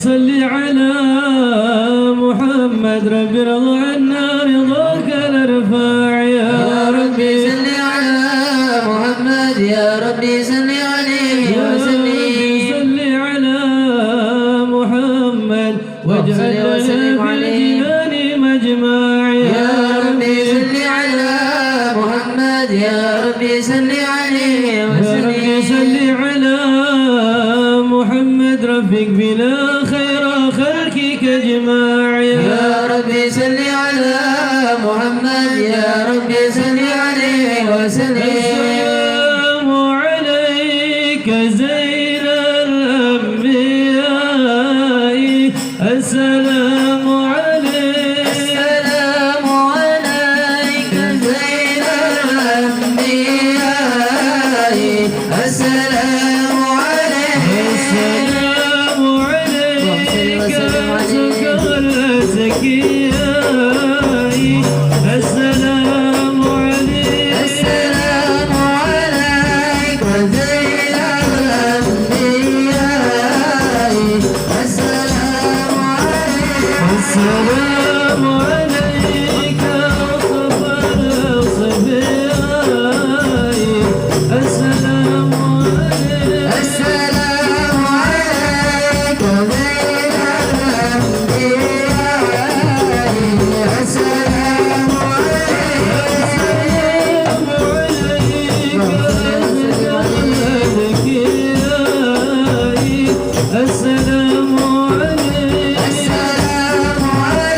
صل على محمد رب ارضى عنا رضاك الارفع يا ربي صل على محمد يا ربي صل عليه وسلم صل على محمد واجعل وسلم في عليه الجنان مجمع يا ربي صل على محمد يا ربي صل عليه يا ربي صل وسلم على محمد رفيق بنا خير خلقك اجمع يا ربي صل على محمد يا ربي صل عليه وسلم السلام عليك زين الأنبياء السلام عليك السلام عليك زين الأنبياء السلام عليك السلام عليك وسلم عليك. سكر الزكياء السلام عليك السلام عليك زين الأنبياء السلام عليك السلام عليك أصطفى الصفياء السلام عليك السلام عليك زين الأنبياء السلام السلام عليك السلام عليك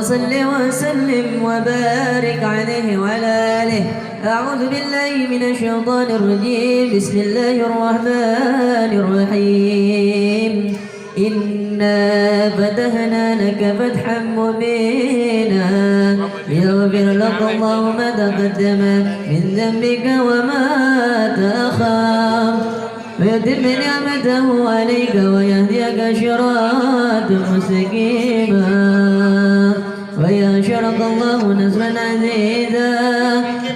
صل وسلم وبارك عليه وعلى آله. أعوذ بالله من الشيطان الرجيم. بسم الله الرحمن الرحيم. إنا فتحنا لك فتحا مبينا ليغفر لك الله ما تقدم من ذنبك وما تأخر ويتم نعمته عليك ويهديك صراطا مستقيما وينشرك الله نصرا عزيزا.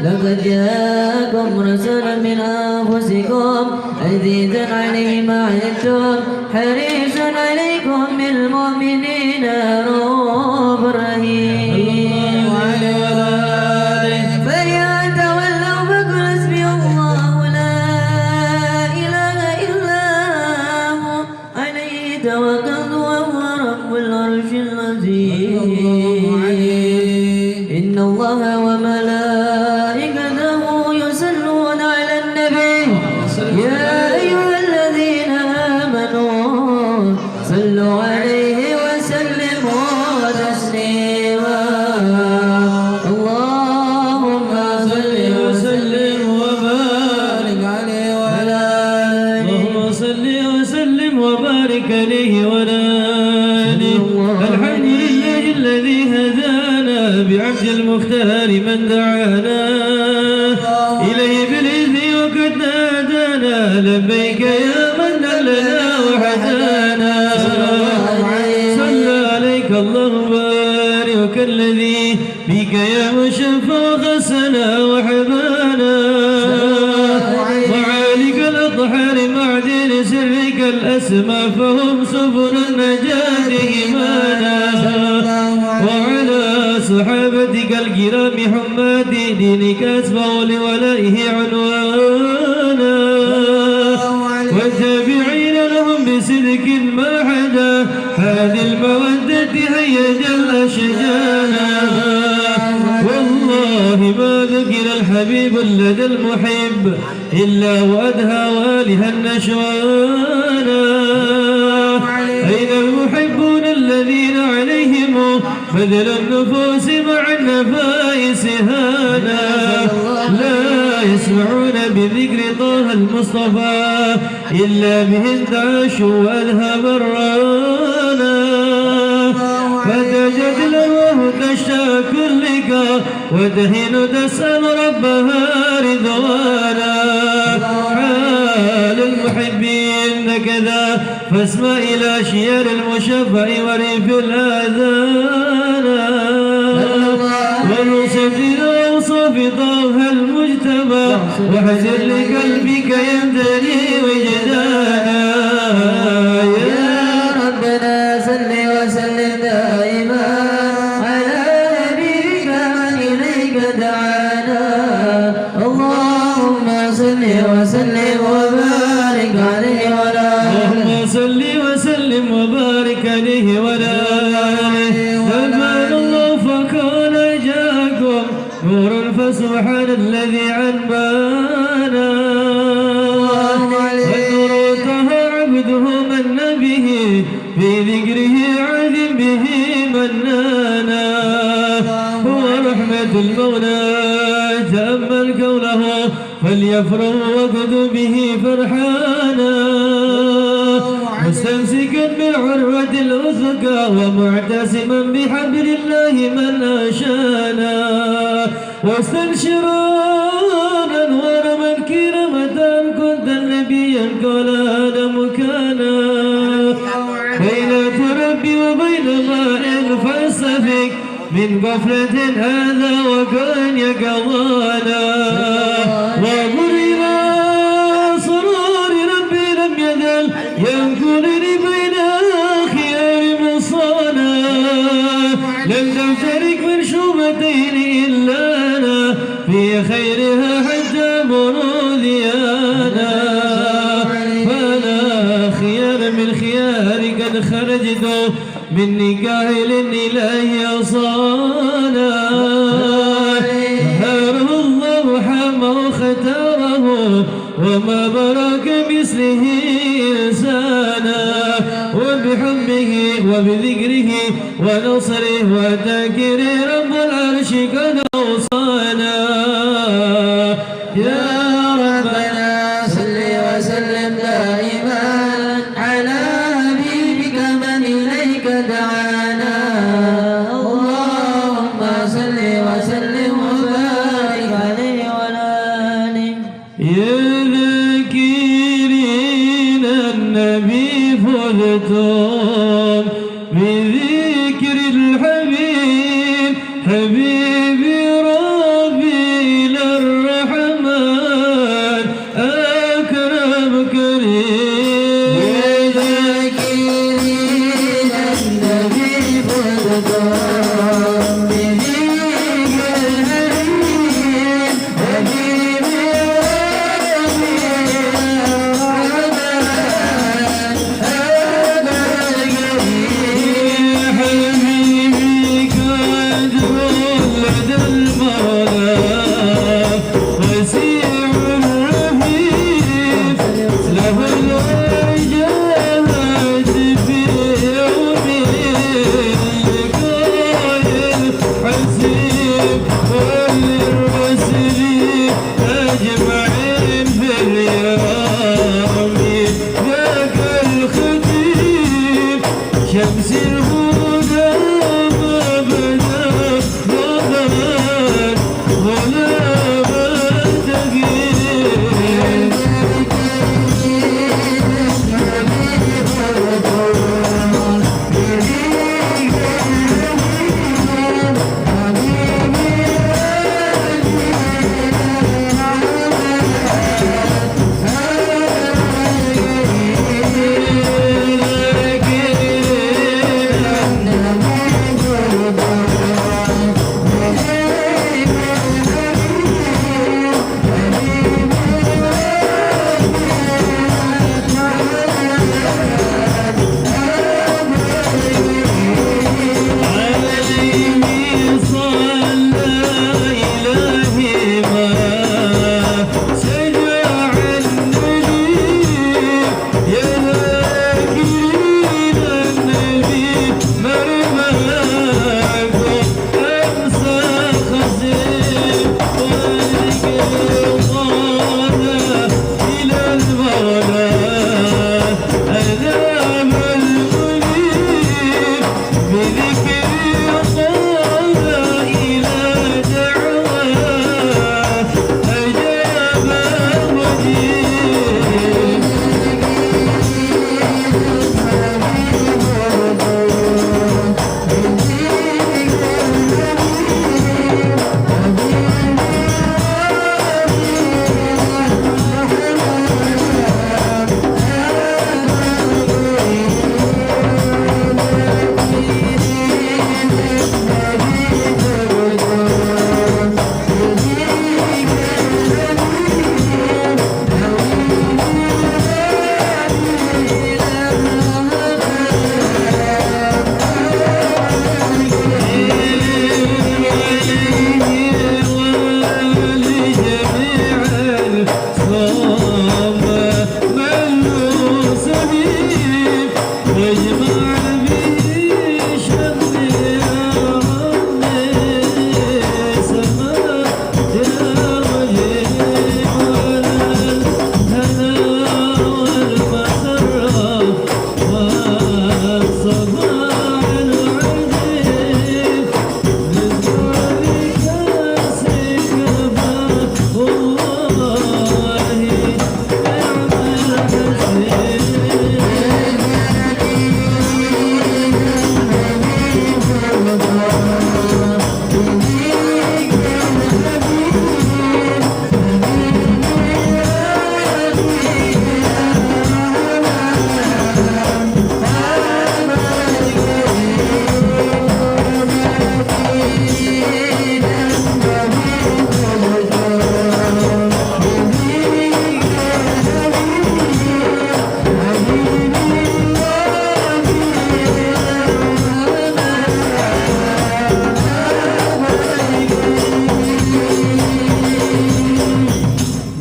لقد جاءكم رسول من أنفسكم عزيز عليه ما عنتم حريص عليكم بالمؤمنين رؤوف رحيم. فإن تولوا فقل حسبي الله لا إله إلا هو عليه توكلت وهو رب العرش العظيم. إن الله وملائكته يصلون على النبي يا أيها الذين آمنوا صلوا عليه وسلموا تسليما. اللهم صل وسلم وبارك عليه وعلى آله. اللهم صل وسلم وبارك عليه وعلى آله. الحمد لله الذي هدانا بعبد المختار من دعانا إليه بالإذن وقد نادانا لبيك يا من دلنا وحدانا. صلى عليك الله بارك الذي بك يا مشفى وغسنا وحبانا وعالك الأطهار معدن سرك الأسمى فهم سبل النجاة إيمانا. وعلى صحابتك الكرام حماد دينك أسمعوا لولائه عنوانا والتابعين لهم بصدق ما حدا هذه المودة هيا جل شجانا. والله ما ذكر الحبيب لدى المحب إلا وأدهى والها النشوانا. أين المحبون الذين عليهم بذل النفوس مع النفائس هانا لا يسمعون بذكر طه المصطفى إلا به انتعشوا وألهى برانا. فتجد له تشتى كلك وتهين تسأل ربها رضوانا. حال المحبين كذا فاسمع إلى شيار المشفع وريف الآذان ونصف أوصاف طه المجتبى وحزن لقلبك يمتلي وجدانا. يا ربنا صل وسلم دائما على نبيك من إليك دعانا. اللهم صل وسلم وبارك عليه وعلى آله. اللهم صل وسلم وبارك عليه وعلى آله. أمان الله فكان جاءكم نور فسبحان الذي عنبانا. والنور طه عبده من به في ذكره عذب به منانا. هو رحمة المولى تأمل كونه فليفرح وقد به فرحانا. مستمسكا بالعروة الوثقى ومعتصما بحبل الله من أشانا. واستنشرا أنوار من كرمة كنت نبيا قال آدم كان بين تربي وبين ماء فاستفق من غفلة هذا وكان يقضانا وانظر إلى سرور ربي لم يزل ينقلني بين خيار مصانا لم تمتلك من شوبتين إلا أنا في خيرها حتى منوديانا فلا خيار من خيارك قد خرجت من نكاح للإله أصانا هاره الله حمى ختاره وما براك مثله إنسانا وبحبه وبذكره ونصره وتذكره رب العرش قد أوصانا يا ربنا صل وسلم دائما على حبيبك من إليك دعانا اللهم صل وسلم وبارك عليه وعلى آله يا ذاكرين النبي فزتم بذكر الحبيب حبيبي ربي للرحمن أكرم كريم يا ذاكرين النبي فزتم بذكر الحبيب حبيبي ربي شمس الهدى ما بدا ظهرت ولا تغيب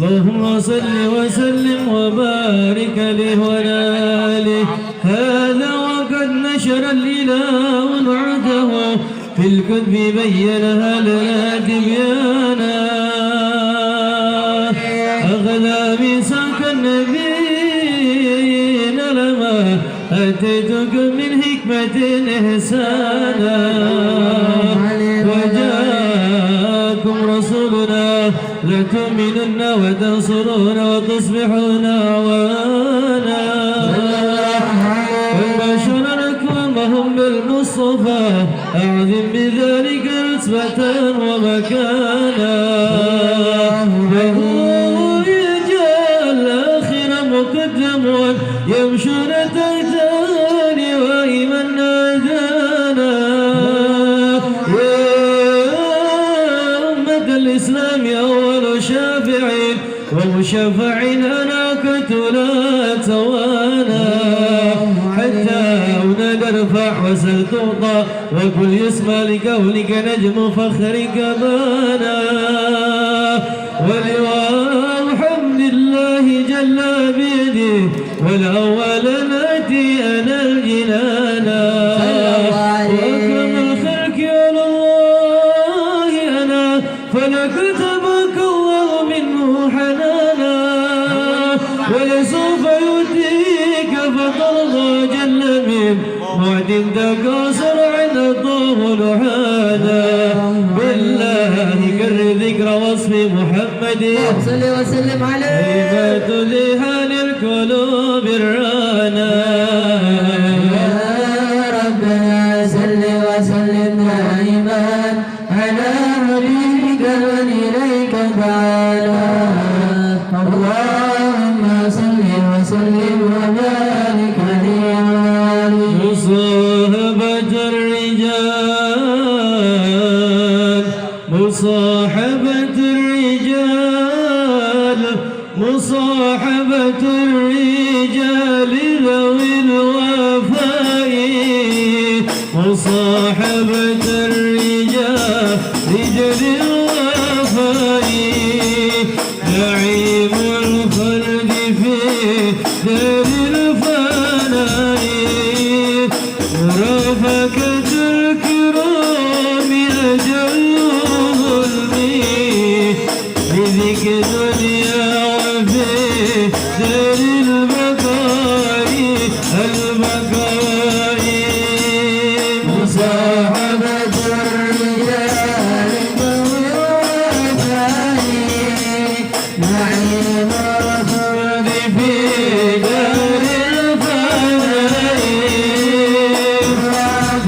اللهم صل وسلم وبارك عليه وعلى آله. هذا وقد نشر الإله وعده في الكتب بينها لنا تبيانا. أخذ ميثاق النبيين لما أتيتكم من حكمة إحسانا. وجاءكم رسولنا لتؤمنن وتنصرون وتصبحون أعوانا. وبشركم وهم بالمصطفى أعظم بذلك نسبة ومكانا. وهو يجعل الآخر مقدم يمشون تحتان وإيمن نادانا. الإسلام أول شافع ومشفع أناكة لا توانا. حتى هنا نرفع وسل تعطى وكل يسمى لكونك نجم فخرك بانا. ولواء حمد الله جل بيده والأول نأتي أنا الجنانا. وأكرم الخلق على الله أنا فلكتبك الله منه حنانا. ولسوف يؤتيك فترضى جل من معد تكاثر عند الطول حانا. بالله كر ذكر وصف محمد صل وسلم عليه. هيبة لحال القلوب الرانا. يا ربنا صل وسلم دائما على حبيبك من إليك تعالى. اللهم صل وسلم وبارك عليه. مصاحبة الرجال مصاحبة الرجال مصاحبة الرجال ذوي الوفاء. مصاحبة الرجال رجال الوفاء. نعيم الخلد في دار الفناء. رفقة الكرام أجل ظلمي بذكر دنيا وفي دار البقاء البقاء. مصاحبة الرجال ذوي الوفاء. نعيم الخلد في دار الفناء.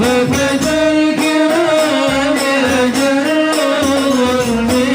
رفقة الكرام أجل ظلمي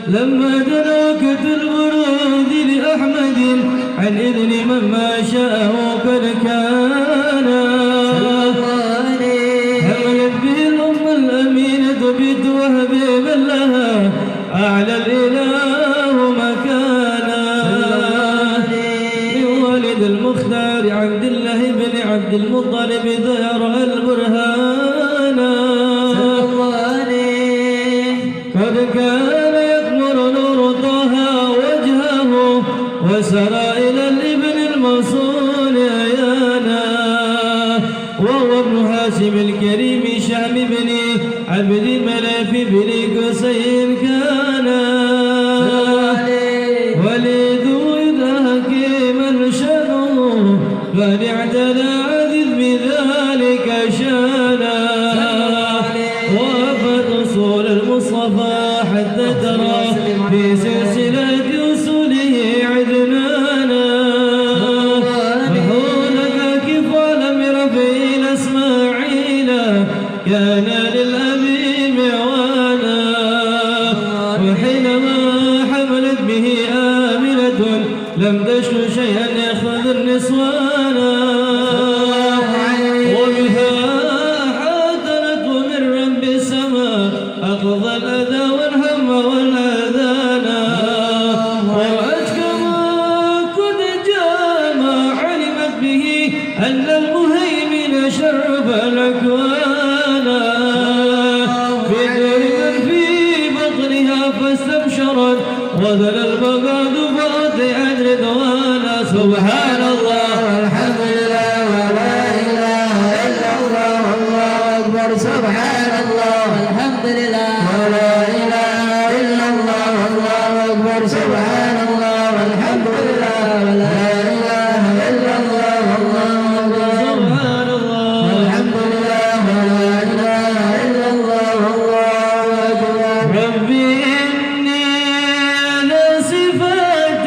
لما دناك الورود لأحمد عن إذن من ما شاءه قد كان حملت به الأم الأمينة بنت وهب من لها أعلى الإله مكانا من والد المختار عبد الله بن عبد المطلب ظهر البرهان قد كان يكمر نور طه وجهه وسرى إلى الابن المصون عيانا وهو ابن هاشم الكريم شام بن عبد مناف بن قصي كان وليد إذا حكيما شنه قد اعتدى عذب بذلك شانا وافد أصول المصطفى حتى ترى في سلسلة أصوله عدنانا وحولك كفال من رفيل إسماعيل كان للأبي معوانا وحينما حملت به آمنة لم تشن شيئا يأخذ النسوانا وبها حاتنت من رب السماء أقضى الأذى والهم والأذانا ورأت كما قد جاء ما علمت به أن المهيمن شرف الأكوانا بدر في بطنها فاستبشرت وذل البغاد فاطئا رضوانا سبحان الله الحمد لله ولا إله إلا الله والله أكبر سبحان الله الحمد لله ولا إله إلا الله والله أكبر سبحان الله والحمد لله ولا إله إلا الله والله أكبر سبحان الله والحمد لله ولا إله إلا الله والله أكبر ربي إني لصفات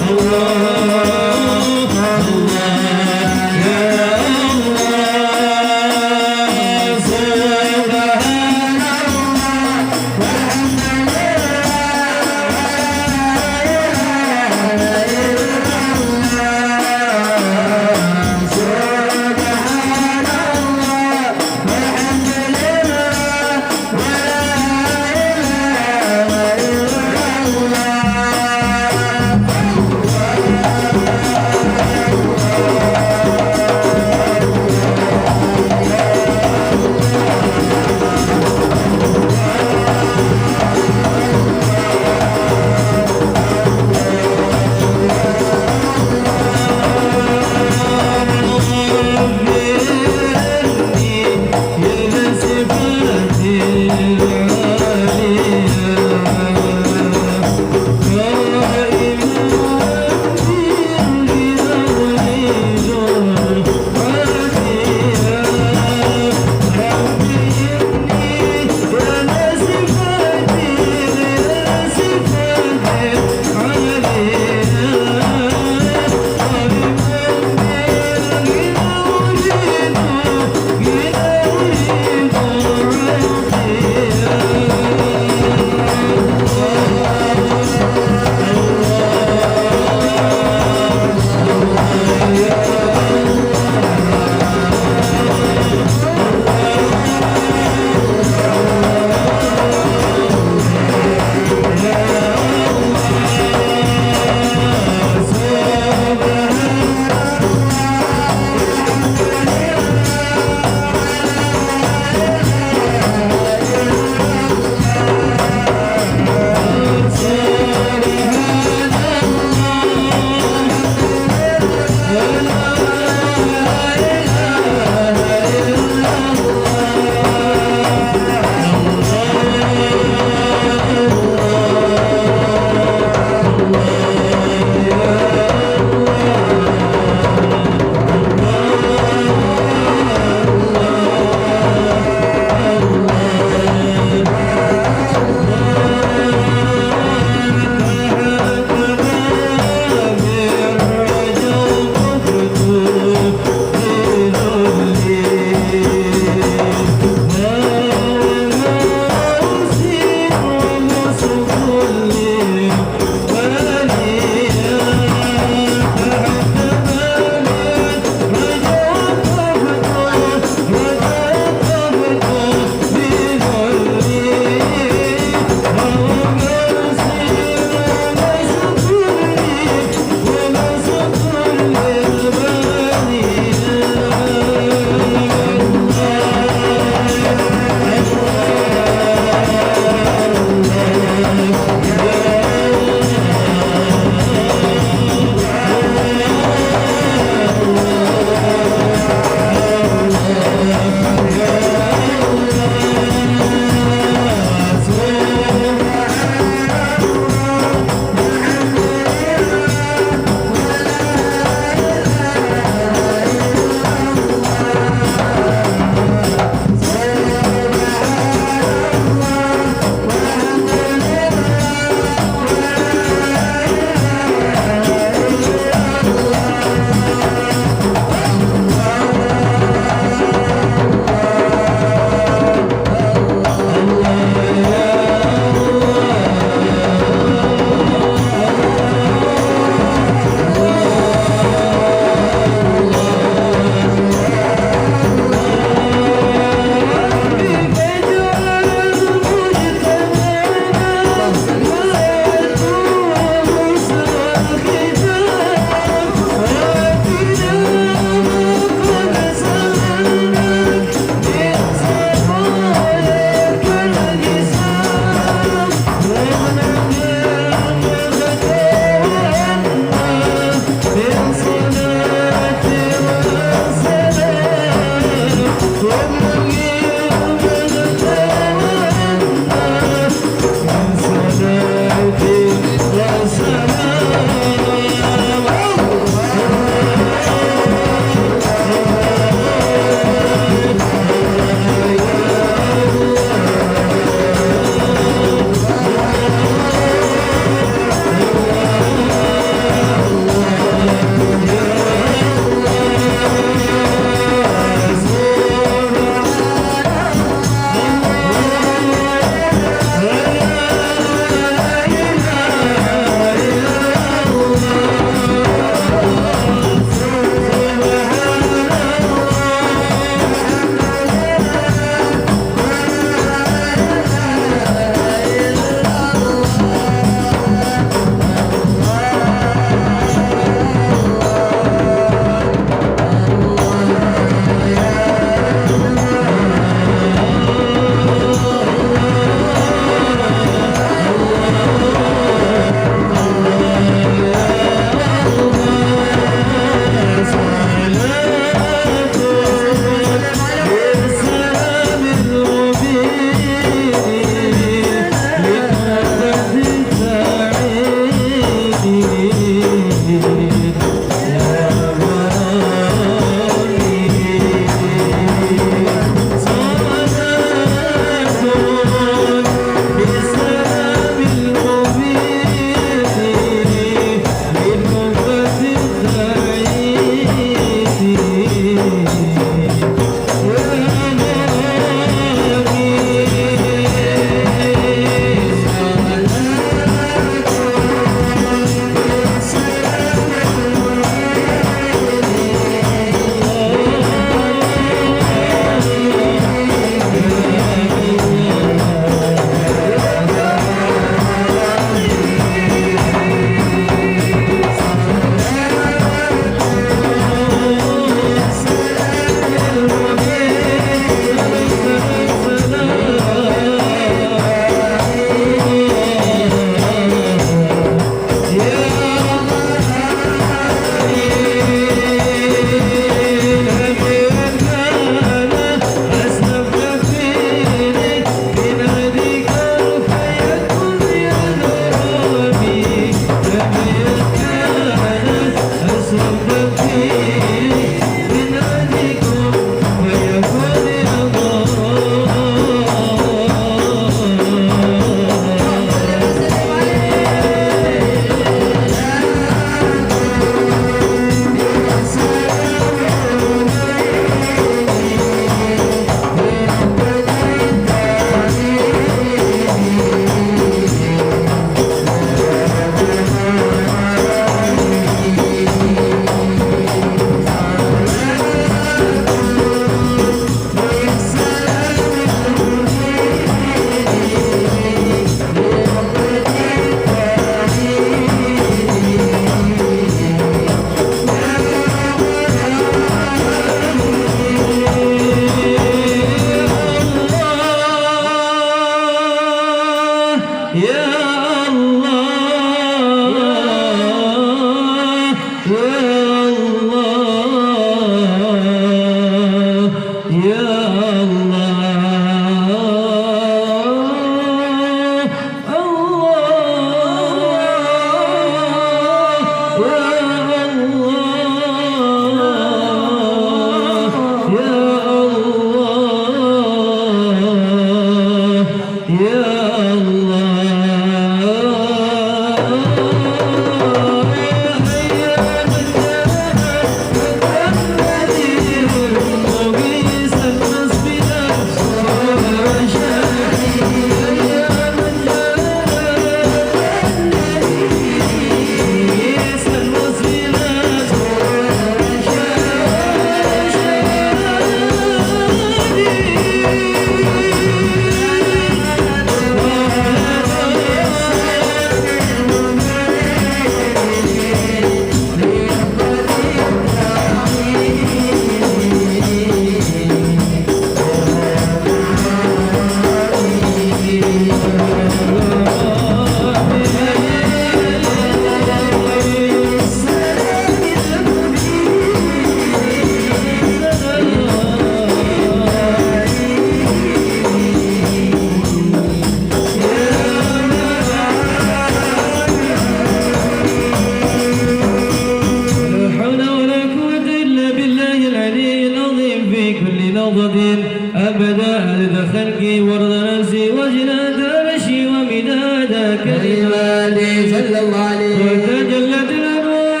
لحظة أبدا عدد خلقي ورد نفسي وجنات عرشي ومداد كلماتي صلى الله عليه وتجلت الأنوار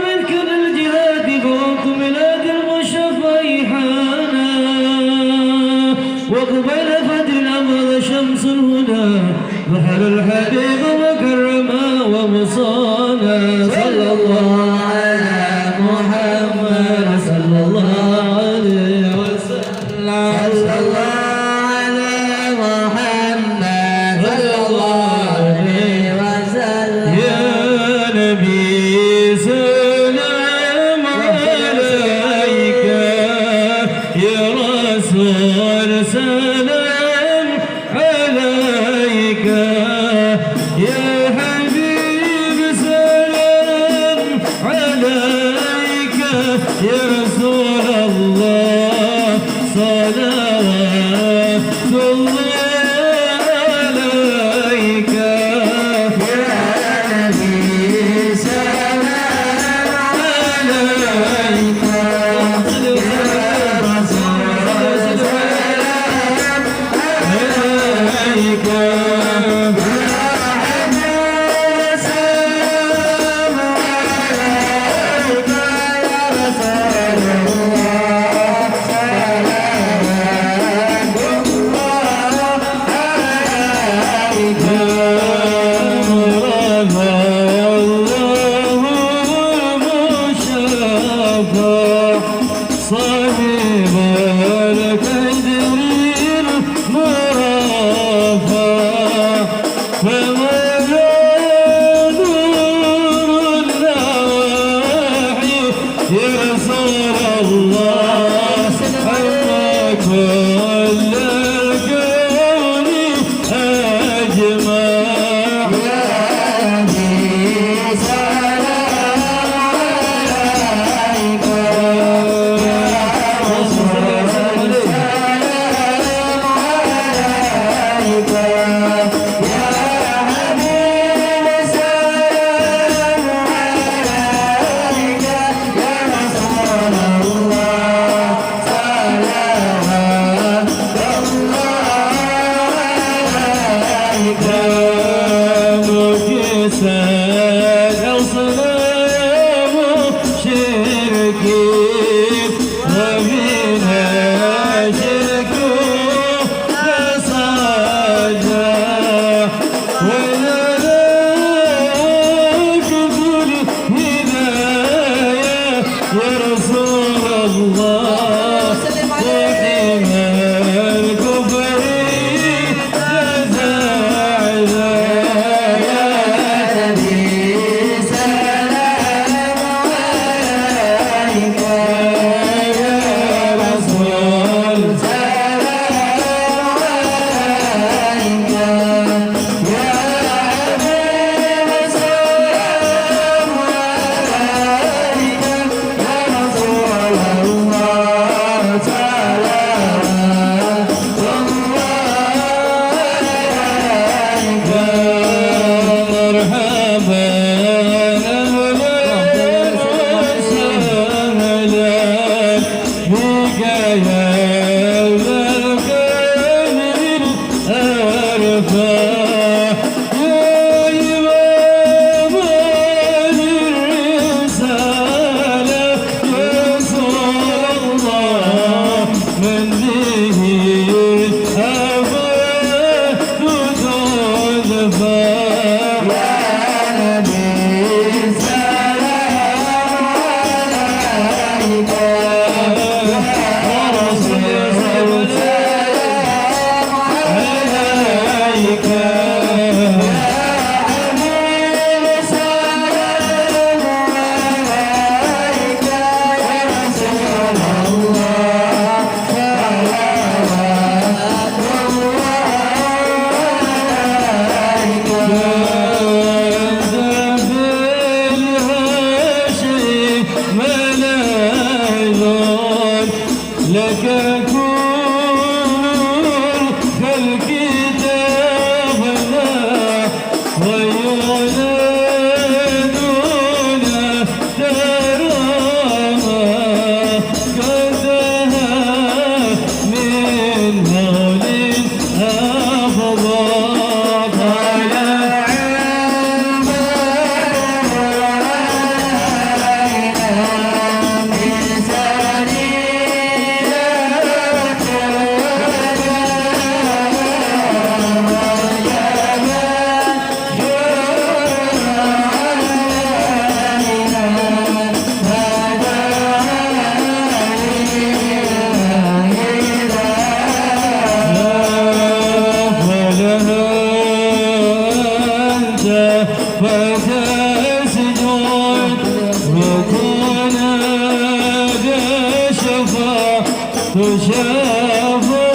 منك الجهاد فوق ميلاد المشفى حانا وقبل فتح الأمر شمس الهدى ظهر الحبيب مكرما ومصانا صلى الله على محمد صلى الله عليه وسلم صلى الله على محمد صلى الله عليه وسلم يا نبي سلام عليك يا رسول سلام عليك يا حبيب سلام عليك يا رسول الله صلوات الله عليك يا نبي سلام عليك يا رسول سلام عليك صاحب الكدر المرافع فمجاد نور النواحي يا رسول الله أما كل الكون أجمع ويولدون تراها قد شفا تشافى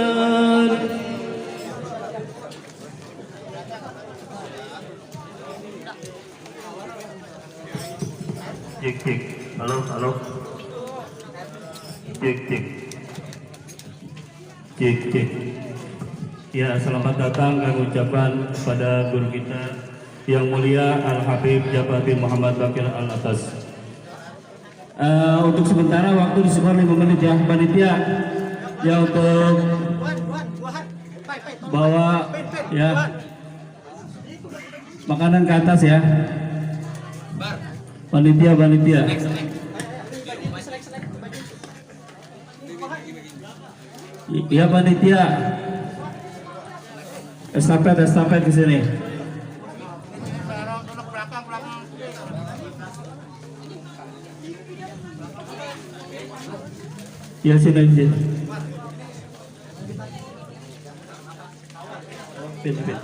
Cek cek, halo halo, cek cek, cek cek. Ya, selamat datang kami ucapkan kepada guru kita yang mulia Al-Habib Jabatil Muhammad Bakir Al-Atas. Untuk sementara waktu disebar 5 menit ya panitia, ya untuk bawa ya makanan ke atas ya. Panitia. Iya panitia. Estafet ke sini. Ya sini aja. Beda.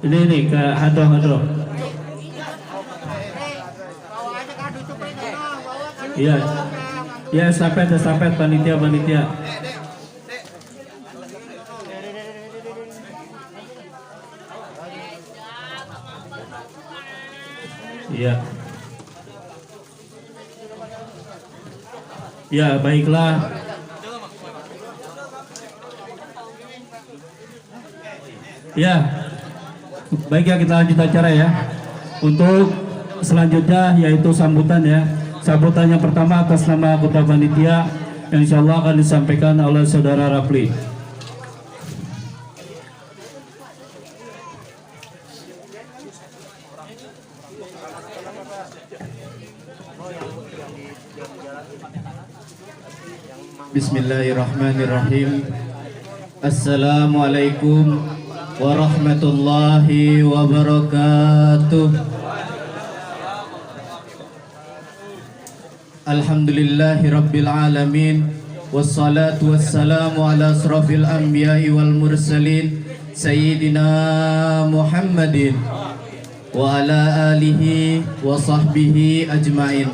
Ini ke hadro. Iya. Ya estafet panitia. Iya. Ya, baiklah. Ya. Baik ya, kita lanjut acara ya. Untuk selanjutnya yaitu sambutan ya. Sambutan yang pertama atas nama anggota panitia yang insyaallah akan disampaikan oleh Saudara Rafli. Bismillahirrahmanirrahim. Assalamualaikum warahmatullahi wabarakatuh. Alhamdulillahi rabbil alamin. Wassalatu wassalamu ala asrafil anbiya'i wal mursalin Sayyidina Muhammadin wa ala alihi wa sahbihi ajma'in.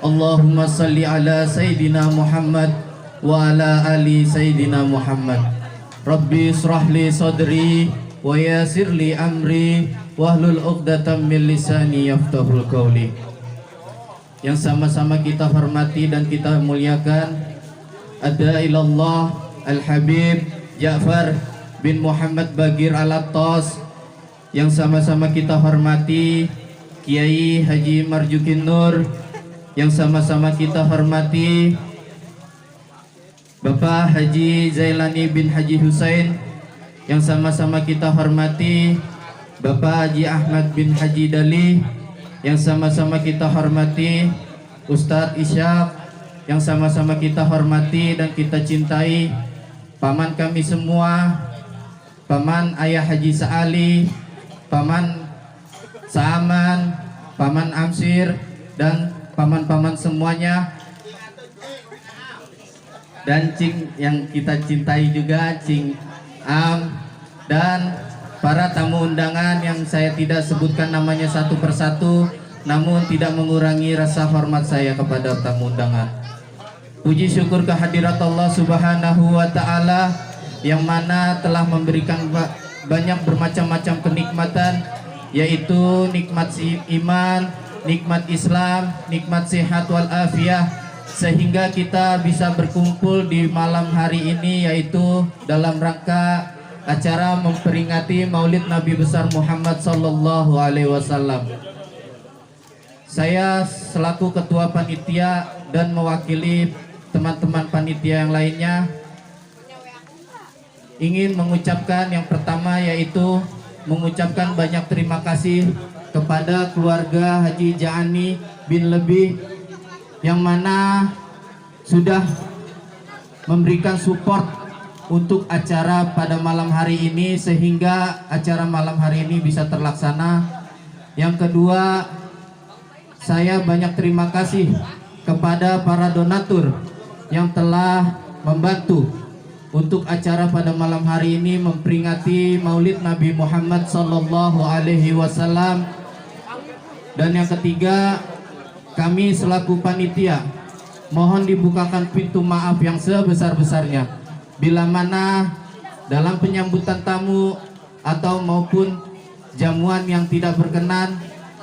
Allahumma salli ala Sayyidina Muhammad wa ala ali Sayyidina Muhammad. Rabbi israh li sadri wa yassir li amri wahlul 'uqdatam min lisani yafqahul qawli. Yang sama-sama kita hormati dan kita muliakan ada ilallah Al-Habib Ja'far bin Muhammad Bagir Al-Attas. Yang sama-sama kita hormati Kiai Haji Marjukin Nur. Yang sama-sama kita hormati Bapak Haji Zailani bin Haji Husain. Yang sama-sama kita hormati Bapak Haji Ahmad bin Haji Dali. Yang sama-sama kita hormati Ustadz Ishaq. Yang sama-sama kita hormati dan kita cintai paman kami semua, paman Ayah Haji Sa'ali, paman Sa'aman, paman Amsir, dan paman-paman semuanya, dan Cing yang kita cintai juga, Cing Am, dan para tamu undangan yang saya tidak sebutkan namanya satu persatu, namun tidak mengurangi rasa hormat saya kepada tamu undangan. Puji syukur kehadirat Allah Subhanahu wa Ta'ala yang mana telah memberikan banyak bermacam-macam kenikmatan, yaitu nikmat iman, nikmat Islam, nikmat sehat wal afiah, sehingga kita bisa berkumpul di malam hari ini, yaitu dalam rangka acara memperingati Maulid Nabi besar Muhammad sallallahu alaihi wasallam. Saya selaku ketua panitia dan mewakili teman-teman panitia yang lainnya ingin mengucapkan yang pertama, yaitu mengucapkan banyak terima kasih kepada keluarga Haji Ja'ani bin Lebih yang mana sudah memberikan support untuk acara pada malam hari ini sehingga acara malam hari ini bisa terlaksana. Yang kedua, saya banyak terima kasih kepada para donatur yang telah membantu untuk acara pada malam hari ini memperingati Maulid Nabi Muhammad sallallahu alaihi wasallam. Dan yang ketiga, kami selaku panitia mohon dibukakan pintu maaf yang sebesar-besarnya bila mana dalam penyambutan tamu atau maupun jamuan yang tidak berkenan,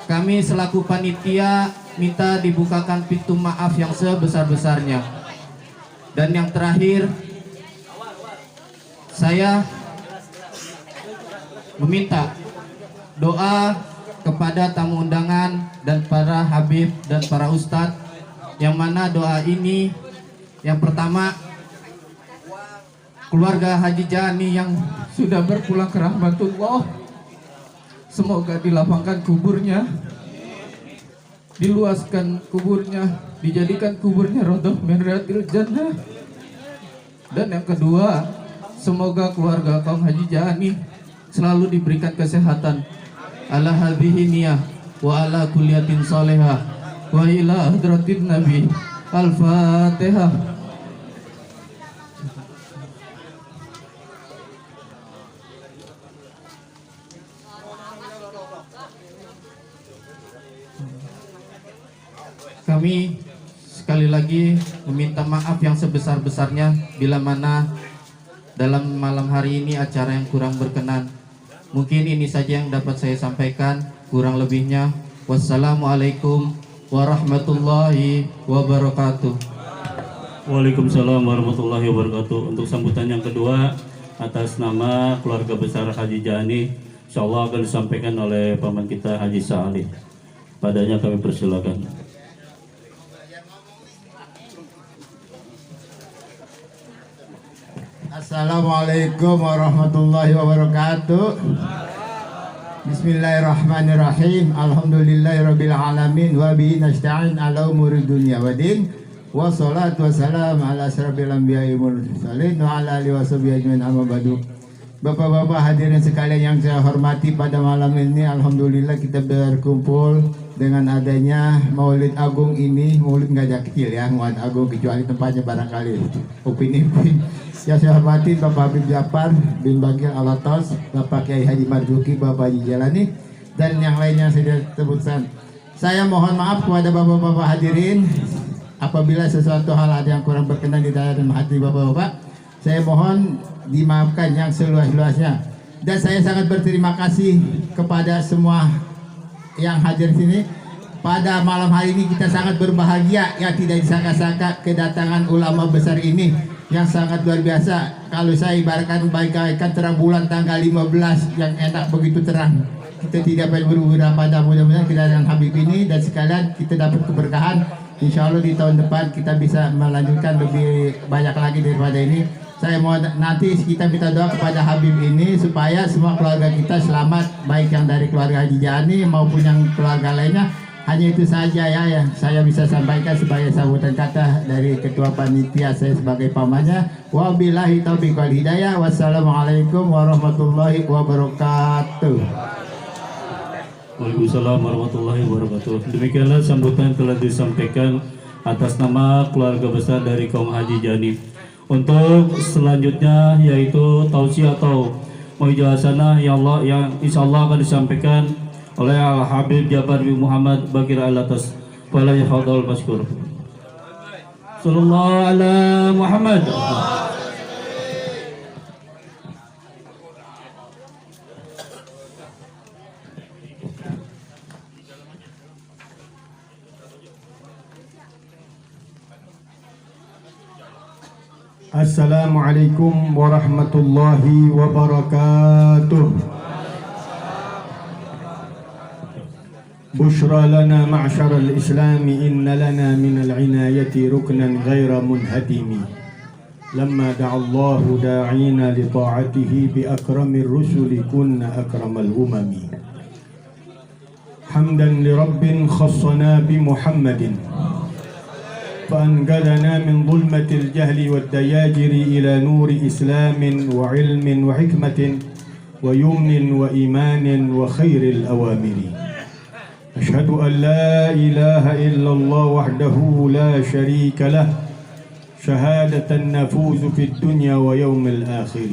kami selaku panitia minta dibukakan pintu maaf yang sebesar-besarnya. Dan yang terakhir, saya meminta doa kepada tamu undangan dan para habib dan para ustadz, yang mana doa ini yang pertama, keluarga Haji Jani yang sudah berpulang ke rahmatullah, semoga dilapangkan kuburnya, diluaskan kuburnya, dijadikan kuburnya rodoh min riyadil jannah. Dan yang kedua, semoga keluarga kaum Haji Jani selalu diberikan kesehatan ala hadhihi niyah wa ala kulliyatin salihah wa ila hadratin nabi. Al-Fatihah. Kami sekali lagi meminta maaf yang sebesar-besarnya bila mana dalam malam hari ini acara yang kurang berkenan. Mungkin ini saja yang dapat saya sampaikan, kurang lebihnya wassalamualaikum warahmatullahi wabarakatuh. Waalaikumsalam warahmatullahi wabarakatuh. Untuk sambutan yang kedua atas nama keluarga besar Haji Jani, insyaallah akan disampaikan oleh paman kita Haji Salih. Padanya kami persilakan. Assalamualaikum warahmatullahi wabarakatuh. Bismillahirrahmanirrahim. Alhamdulillahirabbil alamin wa bihi nasta'in ala umuri dunya waddin. Wassalatu wassalamu ala asyrafil anbiya'i wal mursalin wa ala alihi washabihi ajmain, amma ba'du. Bapak-bapak hadirin sekalian yang saya hormati, pada malam ini alhamdulillah kita berkumpul dengan adanya Maulid Agung ini. Maulid nggak kecil ya, Maulid Agung, kecuali tempatnya barangkali upin-ipin. Yang saya hormati Bapak Habib Jafar bin Bagil Alatos, Bapak Kiai Haji Marzuki, Bapak Haji Jalani, dan yang lainnya saya sebutkan. Saya mohon maaf kepada bapak-bapak hadirin apabila sesuatu hal ada yang kurang berkenan di dalam hati bapak-bapak. Saya mohon dimaafkan yang seluas-luasnya. Dan saya sangat berterima kasih kepada semua yang hadir sini. Pada malam hari ini kita sangat berbahagia, yang tidak disangka-sangka kedatangan ulama besar ini yang sangat luar biasa. Kalau saya ibaratkan bagaikan terang bulan tanggal 15 yang enak begitu terang. Kita tidak perlu berburu pada, mudah-mudahan kita dengan Habib ini dan sekalian kita dapat keberkahan. Insya Allah di tahun depan kita bisa melanjutkan lebih banyak lagi daripada ini. Saya mau nanti kita minta doa kepada Habib ini supaya semua keluarga kita selamat, baik yang dari keluarga Haji Jani maupun yang keluarga lainnya. Hanya itu saja ya yang saya bisa sampaikan sebagai sambutan kata dari ketua panitia saya sebagai pamannya. Wabillahi taufiq wal hidayah. Wassalamualaikum warahmatullahi wabarakatuh. Waalaikumsalam warahmatullahi wabarakatuh. Demikianlah sambutan telah disampaikan atas nama keluarga besar dari kaum Haji Jani. Untuk selanjutnya yaitu tausiah atau mujahasanah yang insyaallah akan disampaikan oleh Al Habib Jafar bin Muhammad Bagir Alatas. Wala yafadhal maskur. Sallallahu ala Muhammad. Assalamualaikum warahmatullahi wabarakatuh. Bushra lana ma'syar al-Islam, inna lana min al-inayati ruknan ghaira munhadimi. Lamma da'allahu da'ina li ta'atihi bi akramir rusuli kunna akramal umami. Hamdan li rabbin khassana bi Muhammadin فأنقذنا من ظلمة الجهل والدياجر إلى نور إسلام وعلم وحكمة ويمن وإيمان وخير الأوامر. أشهد أن لا إله إلا الله وحده لا شريك له شهادة نفوز في الدنيا ويوم الآخر.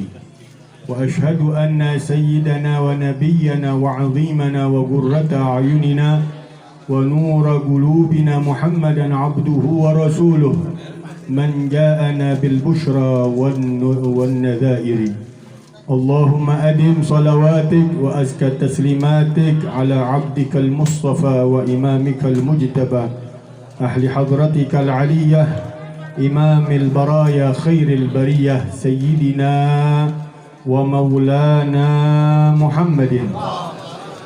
وأشهد أن سيدنا ونبينا وعظيمنا وقرة أعيننا ونور قلوبنا محمدا عبده ورسوله من جاءنا بالبشرى والنذائر. اللهم أدم صلواتك وأزكى تسليماتك على عبدك المصطفى وإمامك المجتبى أهل حضرتك العلية إمام البرايا خير البرية سيدنا ومولانا محمد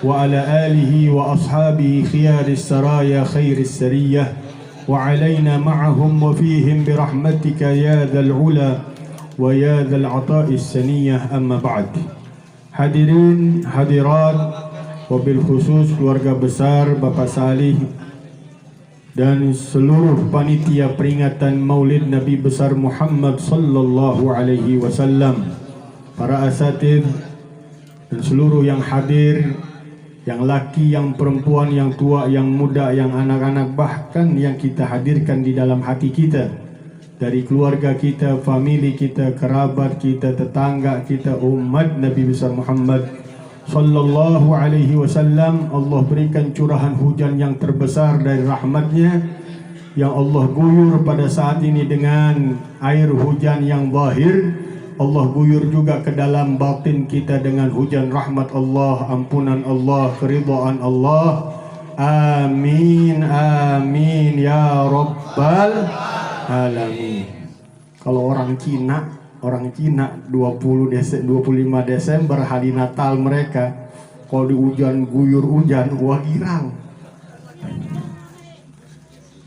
وعلى آله وأصحابه خيار السرايا خير السرية وعلينا معهم وفيهم برحمتك يا ذا العلا ويا ذا العطاء السنية. أما بعد. Hadirin hadirat, wabil khusus keluarga besar Bapak Salih dan seluruh panitia peringatan Maulid Nabi besar Muhammad sallallahu alaihi wasallam, para asatidz dan seluruh yang hadir, yang laki, yang perempuan, yang tua, yang muda, yang anak-anak, bahkan yang kita hadirkan di dalam hati kita, dari keluarga kita, famili kita, kerabat kita, tetangga kita, umat Nabi besar Muhammad sallallahu alaihi wasallam. Allah berikan curahan hujan yang terbesar dari rahmatnya yang Allah guyur pada saat ini dengan air hujan yang zahir. Allah guyur juga ke dalam batin kita dengan hujan rahmat Allah, ampunan Allah, keridhaan Allah. Amin amin ya rabbal alamin. Kalau orang Cina 25 Desember hari Natal mereka, kalau di hujan guyur hujan, wah girang.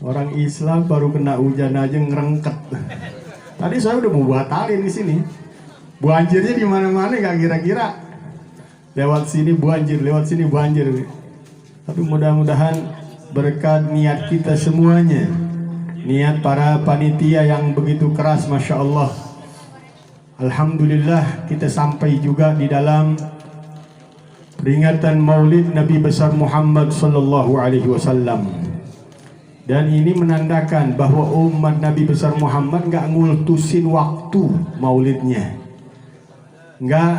Orang Islam baru kena hujan aja ngerengket. Tadi saya udah mau batalin di sini. Banjirnya di mana-mana, gak kira-kira. Lewat sini banjir, lewat sini banjir. Tapi mudah-mudahan berkat niat kita semuanya, niat para panitia yang begitu keras, Masya Allah, alhamdulillah kita sampai juga di dalam peringatan Maulid Nabi besar Muhammad sallallahu alaihi wasallam. Dan ini menandakan bahwa umat Nabi besar Muhammad nggak ngultusin waktu maulidnya, nggak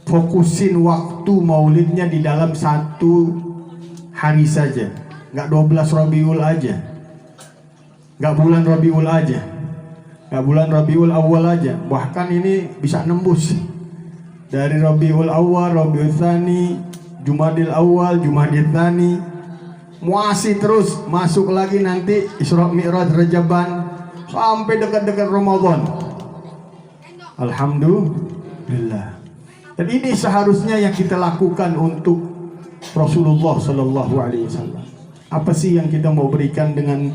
fokusin waktu maulidnya di dalam satu hari saja, nggak 12 Rabiul aja, nggak bulan Rabiul aja, nggak bulan Rabiul Awal aja, bahkan ini bisa nembus dari Rabiul Awal, Rabiul Tsani, Jumadil Awal, Jumadil Tsani, masih terus masuk lagi nanti Isra Mi'raj Rajaban sampai dekat-dekat Ramadan. Alhamdulillah. Dan ini seharusnya yang kita lakukan untuk Rasulullah Sallallahu Alaihi Wasallam. Apa sih yang kita mau berikan dengan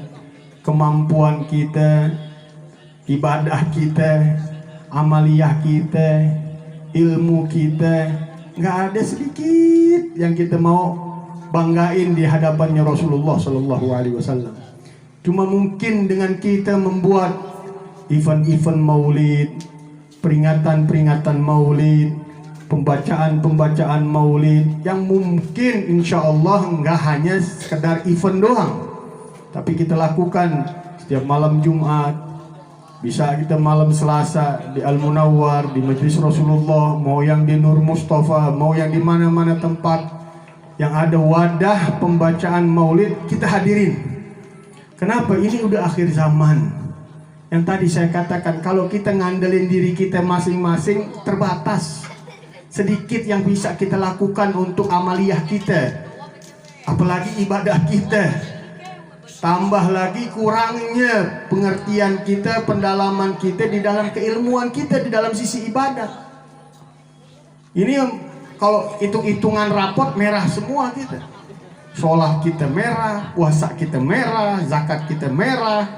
kemampuan kita, ibadah kita, amaliyah kita, ilmu kita? Nggak ada sedikit yang kita mau banggain di hadapannya Rasulullah Sallallahu Alaihi Wasallam. Cuma mungkin dengan kita membuat event-event maulid, peringatan-peringatan maulid, pembacaan-pembacaan maulid yang mungkin insya Allah nggak hanya sekedar event doang, tapi kita lakukan setiap malam Jumat, bisa kita malam Selasa di Al-Munawwar, di Majlis Rasulullah, mau yang di Nur Mustafa, mau yang di mana-mana tempat yang ada wadah pembacaan maulid, kita hadirin. Kenapa? Ini udah akhir zaman. Yang tadi saya katakan, kalau kita ngandelin diri kita masing-masing terbatas. Sedikit yang bisa kita lakukan untuk amaliyah kita, apalagi ibadah kita. Tambah lagi kurangnya pengertian kita, pendalaman kita di dalam keilmuan kita di dalam sisi ibadah. Ini kalau hitung-hitungan rapot merah semua kita. Sholat kita merah, puasa kita merah, zakat kita merah,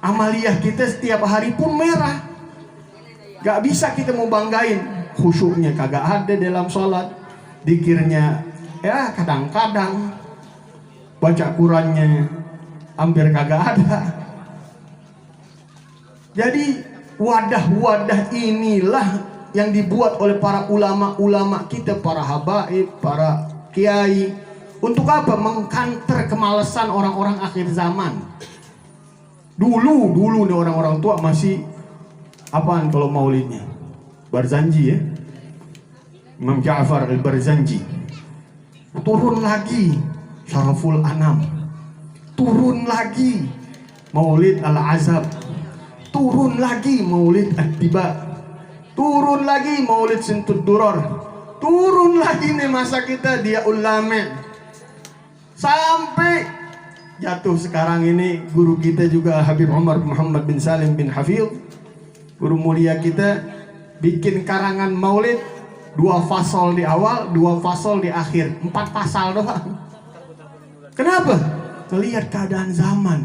amaliyah kita setiap hari pun merah. Gak bisa kita mau banggain, khusyuknya kagak ada dalam sholat, dikirnya ya kadang-kadang, baca Qurannya hampir kagak ada. Jadi wadah-wadah inilah yang dibuat oleh para ulama-ulama kita, para habaib, para kiai. Untuk apa? Mengkanter kemalasan orang-orang akhir zaman. Dulu nih orang-orang tua masih apaan kalau maulidnya? Barzanji ya. Imam Ja'far al-Barzanji. Turun lagi Syaraful Anam. Turun lagi Maulid Al-Azab. Turun lagi Maulid At-Tiba. Turun lagi Maulid Sintud Duror. Turun lagi nih masa kita dia ulama. Sampai jatuh sekarang ini guru kita juga Habib Umar Muhammad bin Salim bin Hafidh, guru mulia kita, bikin karangan maulid 2 fasal di awal, 2 fasal di akhir, 4 pasal doang. Kenapa? Melihat keadaan zaman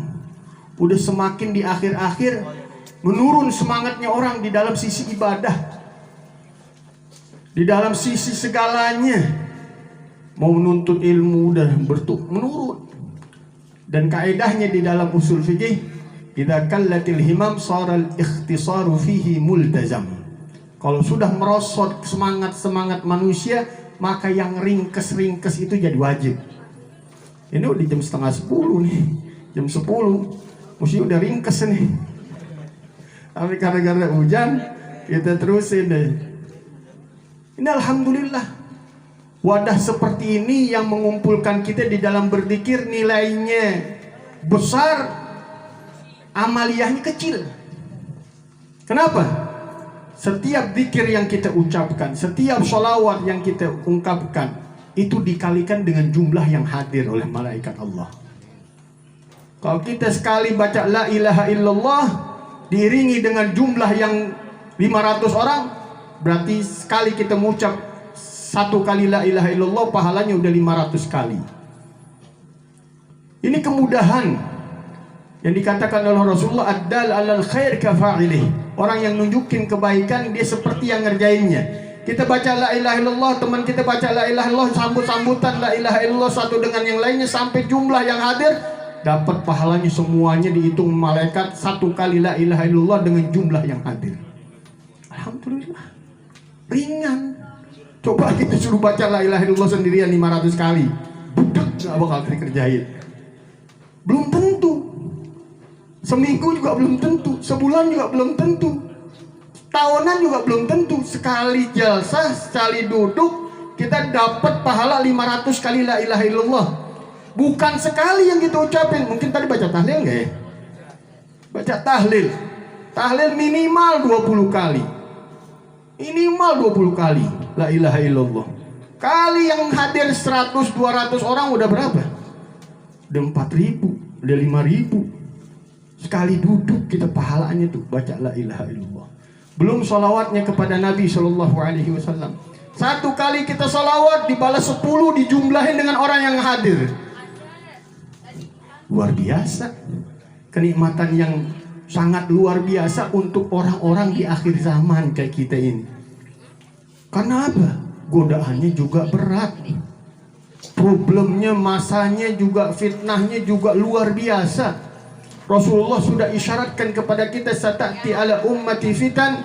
udah semakin di akhir-akhir, menurun semangatnya orang di dalam sisi ibadah, di dalam sisi segalanya. Mau menuntut ilmu udah menurun. Dan kaedahnya di dalam usul fikih, idza kallatil himam saral ikhtisaru fihi multazam. Kalau sudah merosot semangat manusia, maka yang ringkes itu jadi wajib. Ini udah jam 9:30 nih, jam 10 mesti udah ringkes nih. Tapi gara-gara hujan kita terusin deh. Ini alhamdulillah. Wadah seperti ini yang mengumpulkan kita di dalam berzikir, nilainya besar, amaliyahnya kecil. Kenapa? Setiap zikir yang kita ucapkan, setiap sholawat yang kita ungkapkan, itu dikalikan dengan jumlah yang hadir oleh malaikat Allah. Kalau kita sekali baca la ilaha illallah diiringi dengan jumlah yang 500 orang, berarti sekali kita mengucap 1 kali la ilaha illallah pahalanya udah 500 kali. Ini kemudahan yang dikatakan oleh Rasulullah, ad-dal alal khair kafa'ilih. Orang yang nunjukin kebaikan dia seperti yang ngerjainnya. Kita baca la ilaha illallah, teman kita baca la ilaha illallah, sambut-sambutan la ilaha illallah satu dengan yang lainnya sampai jumlah yang hadir, dapat pahalanya semuanya dihitung malaikat 1 kali la ilaha illallah dengan jumlah yang hadir. Alhamdulillah. Ringan. Coba kita suruh baca la ilaha illallah sendirian 500 kali. Budek gak bakal dikerjain. Belum tentu. Seminggu juga belum tentu. Sebulan juga belum tentu. Tahunan juga belum tentu. Sekali jalsah, sekali duduk, kita dapat pahala 500 kali la ilaha illallah. Bukan sekali yang kita ucapin. Mungkin tadi baca tahlil gak ya? Baca tahlil. Tahlil minimal 20 kali. Minimal 20 kali la ilaha illallah. Kali yang hadir 100-200 orang udah berapa? Udah 4.000, udah 5.000. Sekali duduk kita pahalanya tuh baca la ilaha illallah. Belum sholawatnya kepada Nabi SAW. 1 kali kita sholawat dibalas 10, dijumlahin dengan orang yang hadir. Luar biasa. Kenikmatan yang sangat luar biasa untuk orang-orang di akhir zaman kayak kita ini. Karena apa? Godaannya juga berat. Problemnya, masanya juga, fitnahnya juga luar biasa. Rasulullah sudah isyaratkan kepada kita, satati ala ummati fitan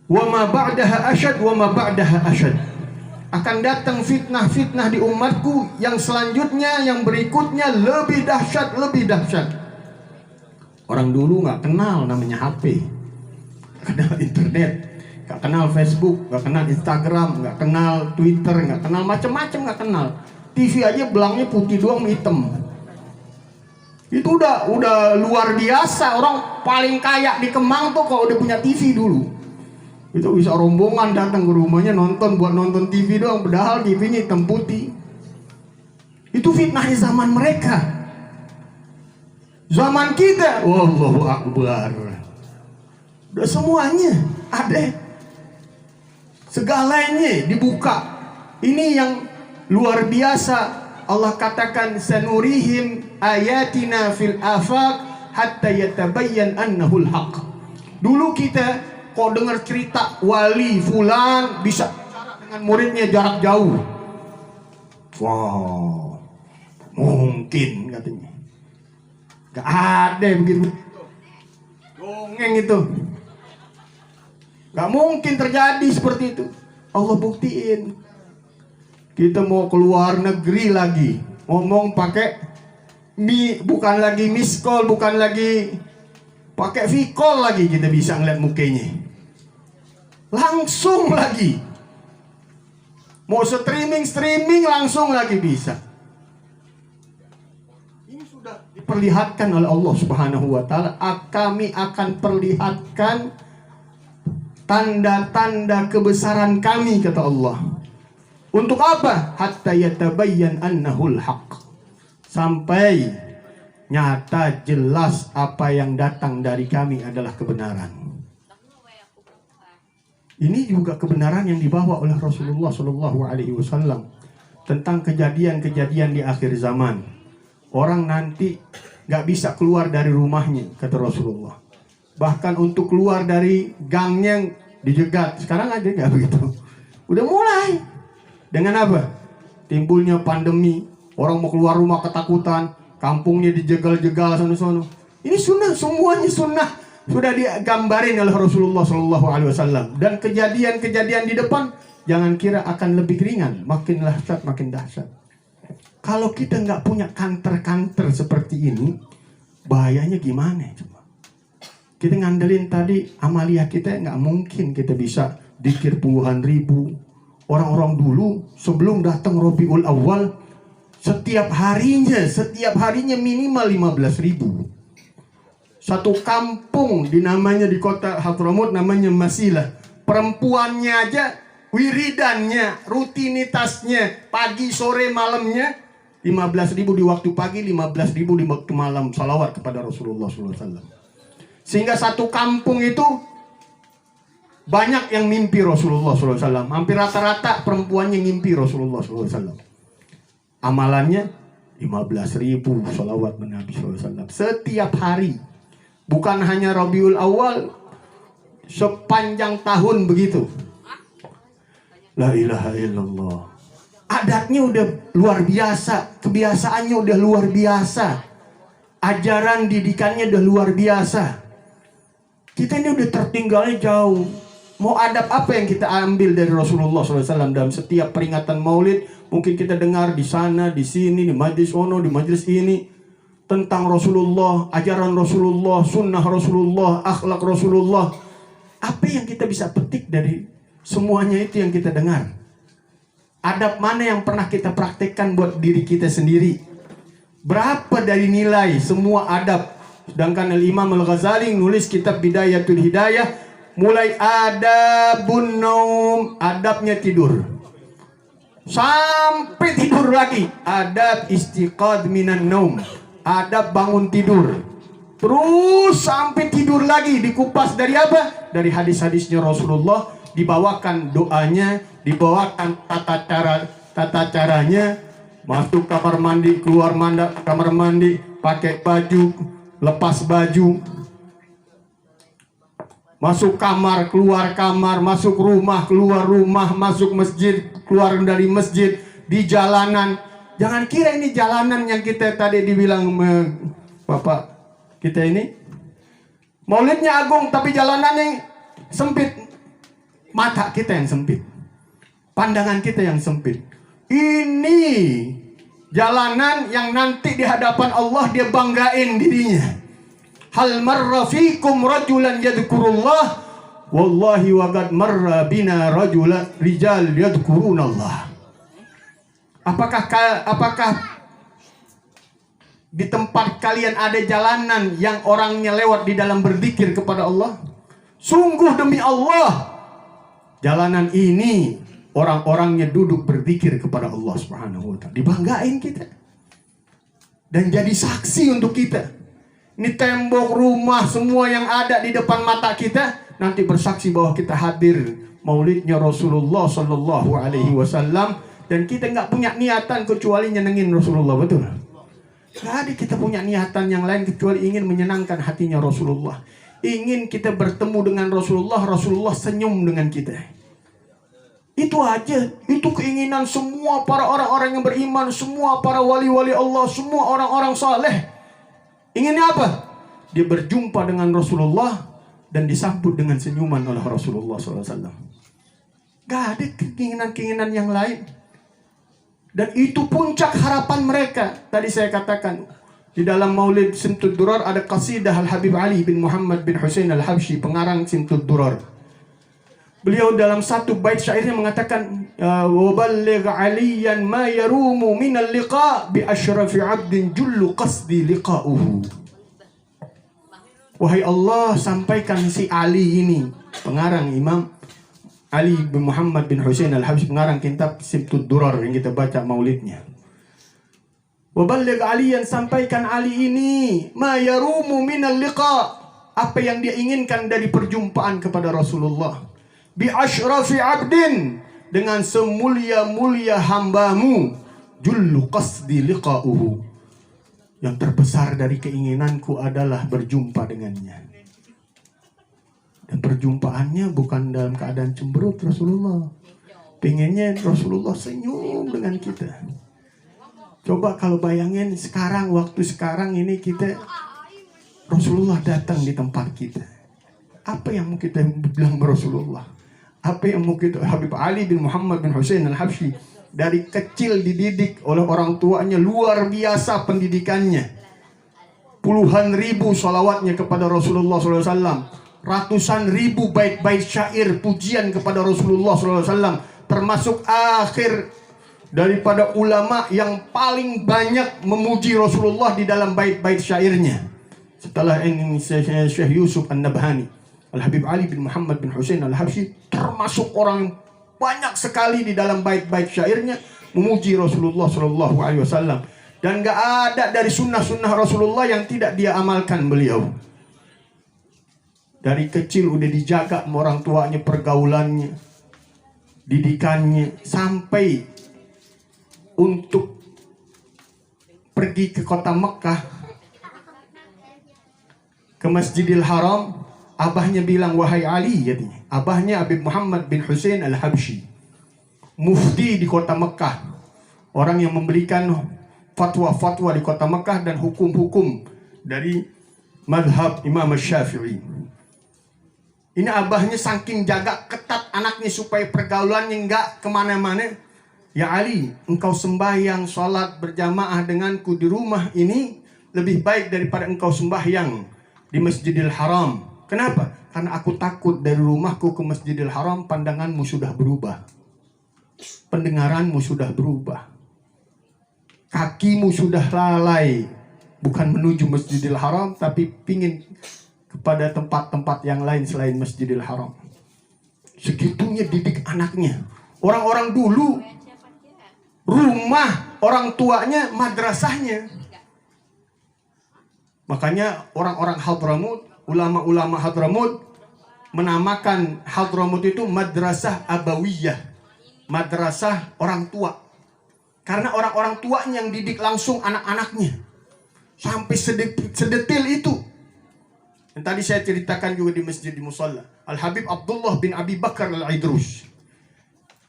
wa ma ba'daha asyad wa ma ba'daha asyad. Akan datang fitnah-fitnah di umatku yang selanjutnya, yang berikutnya lebih dahsyat, lebih dahsyat. Orang dulu nggak kenal namanya HP, nggak kenal internet, nggak kenal Facebook, nggak kenal Instagram, nggak kenal Twitter, nggak kenal macam-macam, nggak kenal. TV aja belangnya putih doang, hitam. Itu udah luar biasa. Orang paling kaya di Kemang tuh kalau udah punya TV dulu. Itu bisa rombongan datang ke rumahnya nonton, buat nonton TV doang, padahal TV-nya hitam putih. Itu fitnah zaman mereka. Zaman kita, wallahu akbar, udah semuanya ada, segalanya dibuka. Ini yang luar biasa. Allah katakan, sanurihim ayatina fil afaq hatta yatabayyan annahul haq. Dulu kita kok dengar cerita wali fulan bisa bicara dengan muridnya jarak jauh. Wow, mungkin katanya. Gak ada begitu. Dongeng itu. Gak mungkin terjadi seperti itu. Allah buktiin. Kita mau keluar negeri lagi, ngomong pakai bukan lagi miss call, bukan lagi pakai V-call lagi, kita bisa ngeliat mukanya. Langsung lagi. Mau streaming langsung lagi bisa. Ini sudah diperlihatkan oleh Allah Subhanahu wa taala. Kami akan perlihatkan tanda-tanda kebesaran kami, kata Allah. Untuk apa? Hatta yatabayyan annahul haq. Sampai nyata jelas apa yang datang dari kami adalah kebenaran. Ini juga kebenaran yang dibawa oleh Rasulullah SAW tentang kejadian-kejadian di akhir zaman. Orang nanti gak bisa keluar dari rumahnya, kata Rasulullah. Bahkan untuk keluar dari gangnya dijegat. Sekarang aja gak begitu. Udah mulai. Dengan apa? Timbulnya pandemi, orang mau keluar rumah ketakutan, kampungnya dijegal-jegal sono-sono. Ini sunnah, semuanya sunnah sudah digambarin oleh Rasulullah SAW. Dan kejadian-kejadian di depan jangan kira akan lebih ringan, makin dahsyat, makin dahsyat. Kalau kita nggak punya kanter-kanter seperti ini, bahayanya gimana? Coba. Kita ngandelin tadi amalia kita, nggak mungkin kita bisa dikir puluhan ribu. Orang-orang dulu sebelum datang Rabiul Awal, setiap harinya minimal 15.000. Satu kampung di kota Hadramut namanya Masilah. Perempuannya aja wiridannya, rutinitasnya pagi, sore, malamnya 15.000 di waktu pagi, 15.000 di waktu malam salawat kepada Rasulullah SAW. Sehingga satu kampung itu banyak yang mimpi Rasulullah SAW. Hampir rata-rata perempuannya mimpi Rasulullah SAW. Amalannya 15.000 salawat Nabi SAW setiap hari. Bukan hanya Rabiul Awal, sepanjang tahun begitu. La ilaha illallah. Adatnya udah luar biasa, kebiasaannya udah luar biasa, ajaran didikannya udah luar biasa. Kita ini udah tertinggalnya jauh. Mau adab apa yang kita ambil dari Rasulullah SAW dalam setiap peringatan Maulid? Mungkin kita dengar di sana, di sini, di majlis ono, di majlis ini tentang Rasulullah, ajaran Rasulullah, sunnah Rasulullah, akhlak Rasulullah. Apa yang kita bisa petik dari semuanya itu yang kita dengar? Adab mana yang pernah kita praktekkan buat diri kita sendiri? Berapa dari nilai semua adab? Sedangkan Al-Imam Al-Ghazali nulis kitab Bidayatul Hidayah, mulai adabun naum, adabnya tidur, sampai tidur lagi, adab istiqad minan naum, adab bangun tidur, terus sampai tidur lagi. Dikupas dari apa? Dari hadis-hadisnya Rasulullah, dibawakan doanya, dibawakan tata caranya, masuk kamar mandi, keluar kamar mandi, pakai baju, lepas baju, masuk kamar, keluar kamar, masuk rumah, keluar rumah, masuk masjid, keluar dari masjid, di jalanan. Jangan kira ini jalanan yang kita tadi dibilang Bapak kita ini. Maulidnya agung tapi jalanannya sempit. Mata kita yang sempit. Pandangan kita yang sempit. Ini jalanan yang nanti di hadapan Allah dia banggain dirinya. Hal marra fikum rajulan yadhkurullah wallahi wa qad marra bina rijal yadhkurunallah. Apakah di tempat kalian ada jalanan yang orangnya lewat di dalam berzikir kepada Allah? Sungguh demi Allah, jalanan ini orang-orangnya duduk berzikir kepada Allah Subhanahu wa taala. Dibanggain kita. Dan jadi saksi untuk kita. Ini tembok rumah semua yang ada di depan mata kita nanti bersaksi bahwa kita hadir maulidnya Rasulullah Sallallahu Alaihi Wasallam, dan kita nggak punya niatan kecuali nyenengin Rasulullah, betul? Nggak ada kita punya niatan yang lain kecuali ingin menyenangkan hatinya Rasulullah, ingin kita bertemu dengan Rasulullah, Rasulullah senyum dengan kita. Itu aja, itu keinginan semua para orang-orang yang beriman, semua para wali-wali Allah, semua orang-orang saleh. Inginnya apa? Dia berjumpa dengan Rasulullah dan disambut dengan senyuman oleh Rasulullah SAW. Gak ada keinginan-keinginan yang lain. Dan itu puncak harapan mereka. Tadi saya katakan, di dalam Maulid Simtud Durar ada qasidah Al-Habib Ali bin Muhammad bin Husain Al-Habsyi, pengarang Simtud Durar. Beliau dalam satu bait syairnya mengatakan, "Waballigh aliyan ma yarumu minal liqa bi asyrafi 'abdin jullu qasdi liqa'uhu." Wahai Allah, sampaikan si Ali ini, pengarang Imam Ali bin Muhammad bin Husain Al-Habsyi, pengarang kitab Simtud Durar yang kita baca maulidnya. Waballigh aliyan, sampaikan Ali ini, ma yarumu minal liqa, apa yang dia inginkan dari perjumpaan kepada Rasulullah. Bi asyrafi 'abdin, dengan semulia-mulia hambamu, jullu qasdi liqa'uhu, yang terbesar dari keinginanku adalah berjumpa dengannya. Dan perjumpaannya bukan dalam keadaan cemberut Rasulullah. Pengennya Rasulullah senyum dengan kita. Coba kalau bayangin sekarang, waktu sekarang ini kita, Rasulullah datang di tempat kita. Apa yang mau kita bilang Rasulullah? Apa yang mau kita, Habib Ali bin Muhammad bin Husain Al-Habsyi, dari kecil dididik oleh orang tuanya, luar biasa pendidikannya. Puluhan ribu salawatnya kepada Rasulullah SAW. Ratusan ribu bait-bait syair pujian kepada Rasulullah SAW. Termasuk akhir daripada ulama yang paling banyak memuji Rasulullah di dalam bait-bait syairnya. Setelah ini Syekh Yusuf An-Nabhani, Al-Habib Ali bin Muhammad bin Husain Al-Habsyi termasuk orang yang banyak sekali di dalam bait-bait syairnya memuji Rasulullah SAW. Dan gak ada dari sunnah-sunnah Rasulullah yang tidak dia amalkan beliau. Dari kecil udah dijaga sama orang tuanya, pergaulannya, didikannya, sampai untuk pergi ke kota Mekah, ke Masjidil Haram, abahnya bilang, wahai Ali, katanya. Abahnya Habib Muhammad bin Husain Al-Habsyi, mufti di kota Mekah, orang yang memberikan fatwa-fatwa di kota Mekah dan hukum-hukum dari madhab Imam Syafi'i. Ini abahnya saking jaga ketat anaknya supaya pergaulannya nggak kemana-mana. Ya Ali, engkau sembahyang sholat berjamaah denganku di rumah ini lebih baik daripada engkau sembahyang di Masjidil Haram. Kenapa? Karena aku takut dari rumahku ke Masjidil Haram pandanganmu sudah berubah, pendengaranmu sudah berubah, kakimu sudah lalai, bukan menuju Masjidil Haram tapi pingin kepada tempat-tempat yang lain selain Masjidil Haram. Segitunya didik anaknya. Orang-orang dulu rumah orang tuanya madrasahnya. Makanya orang-orang Hadramut, ulama-ulama Hadramut menamakan Hadramut itu madrasah abawiyah, madrasah orang tua. Karena orang-orang tuanya yang didik langsung anak-anaknya sampai sedetil itu. Yang tadi saya ceritakan juga di Masjid di Musalla, Al-Habib Abdullah bin Abi Bakar Al-Idrus.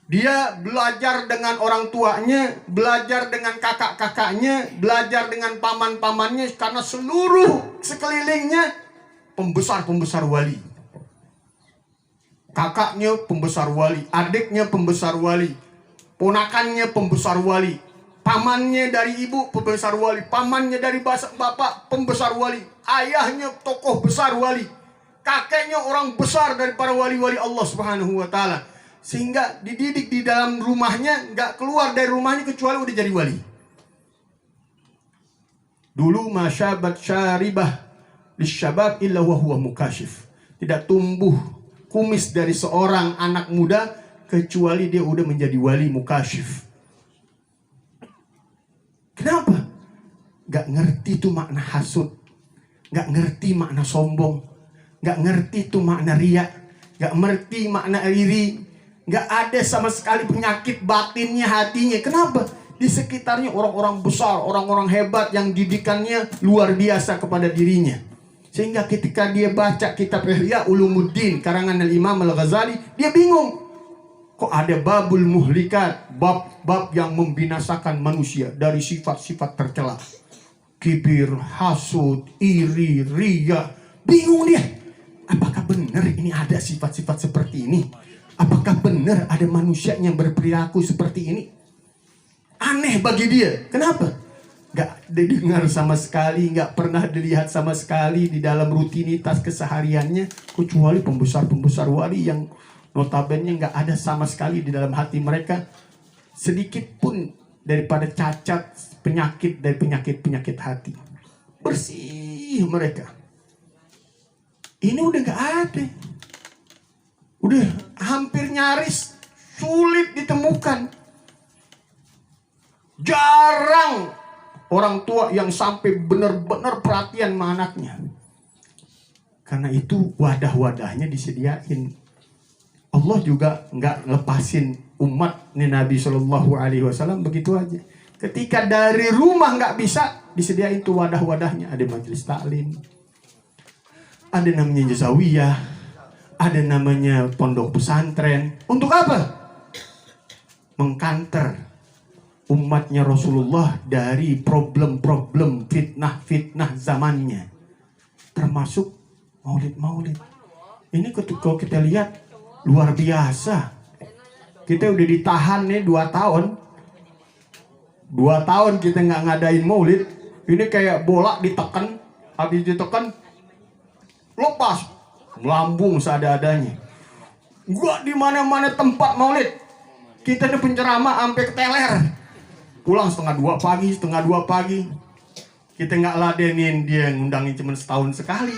Dia belajar dengan orang tuanya, belajar dengan kakak-kakaknya, belajar dengan paman-pamannya, karena seluruh sekelilingnya pembesar-pembesar wali. Kakaknya pembesar wali, adiknya pembesar wali, ponakannya pembesar wali, pamannya dari ibu pembesar wali, pamannya dari bapak pembesar wali, ayahnya tokoh besar wali, kakeknya orang besar dari para wali-wali Allah Subhanahu wa Ta'ala. Sehingga dididik di dalam rumahnya, nggak keluar dari rumahnya kecuali udah jadi wali. Dulu masyabat syaribah lisyabab illa wa huwa mukashif. Tidak tumbuh kumis dari seorang anak muda kecuali dia udah menjadi wali mukashif. Kenapa? Gak ngerti tuh makna hasud, gak ngerti makna sombong, gak ngerti tuh makna riya, gak ngerti makna iri, gak ada sama sekali penyakit batinnya, hatinya. Kenapa? Di sekitarnya orang-orang besar, orang-orang hebat yang didikannya luar biasa kepada dirinya. Sehingga ketika dia baca kitab Ihya Ulumuddin karangan Al-Imam Al-Ghazali, dia bingung. Kok ada babul muhlikat, bab-bab yang membinasakan manusia dari sifat-sifat tercela. kibir, hasud, iri, riya. Bingung dia. Apakah benar ini ada sifat-sifat seperti ini? Apakah benar ada manusia yang berperilaku seperti ini? Aneh bagi dia. Kenapa? Gak didengar sama sekali, gak pernah dilihat sama sekali di dalam rutinitas kesehariannya, kecuali pembesar-pembesar wali yang notabene gak ada sama sekali di dalam hati mereka sedikit pun daripada cacat penyakit dari penyakit hati. Bersih mereka. Ini udah gak ada. Udah hampir nyaris sulit ditemukan. Jarang orang tua yang sampai benar-benar perhatian sama anaknya. Karena itu wadah-wadahnya disediain. Allah juga nggak lepasin umat Nabi Shallallahu Alaihi Wasallam begitu aja. Ketika dari rumah nggak bisa, disediain tuh wadah-wadahnya. Ada majelis taklim, ada namanya jazawiyah, ada namanya pondok pesantren. Untuk apa? Mengkanter umatnya Rasulullah dari problem-problem fitnah-fitnah zamannya, termasuk maulid-maulid. Ini kalau kita lihat luar biasa. Kita udah ditahan nih 2 tahun. 2 tahun kita nggak ngadain maulid. Ini kayak bola ditekan, habis ditekan lepas, melambung seadanya. Gua di mana-mana tempat maulid. Kita ada penceramah sampai keteler. Pulang setengah 2 pagi. Kita nggak ladenin dia, ngundangin cuma setahun sekali.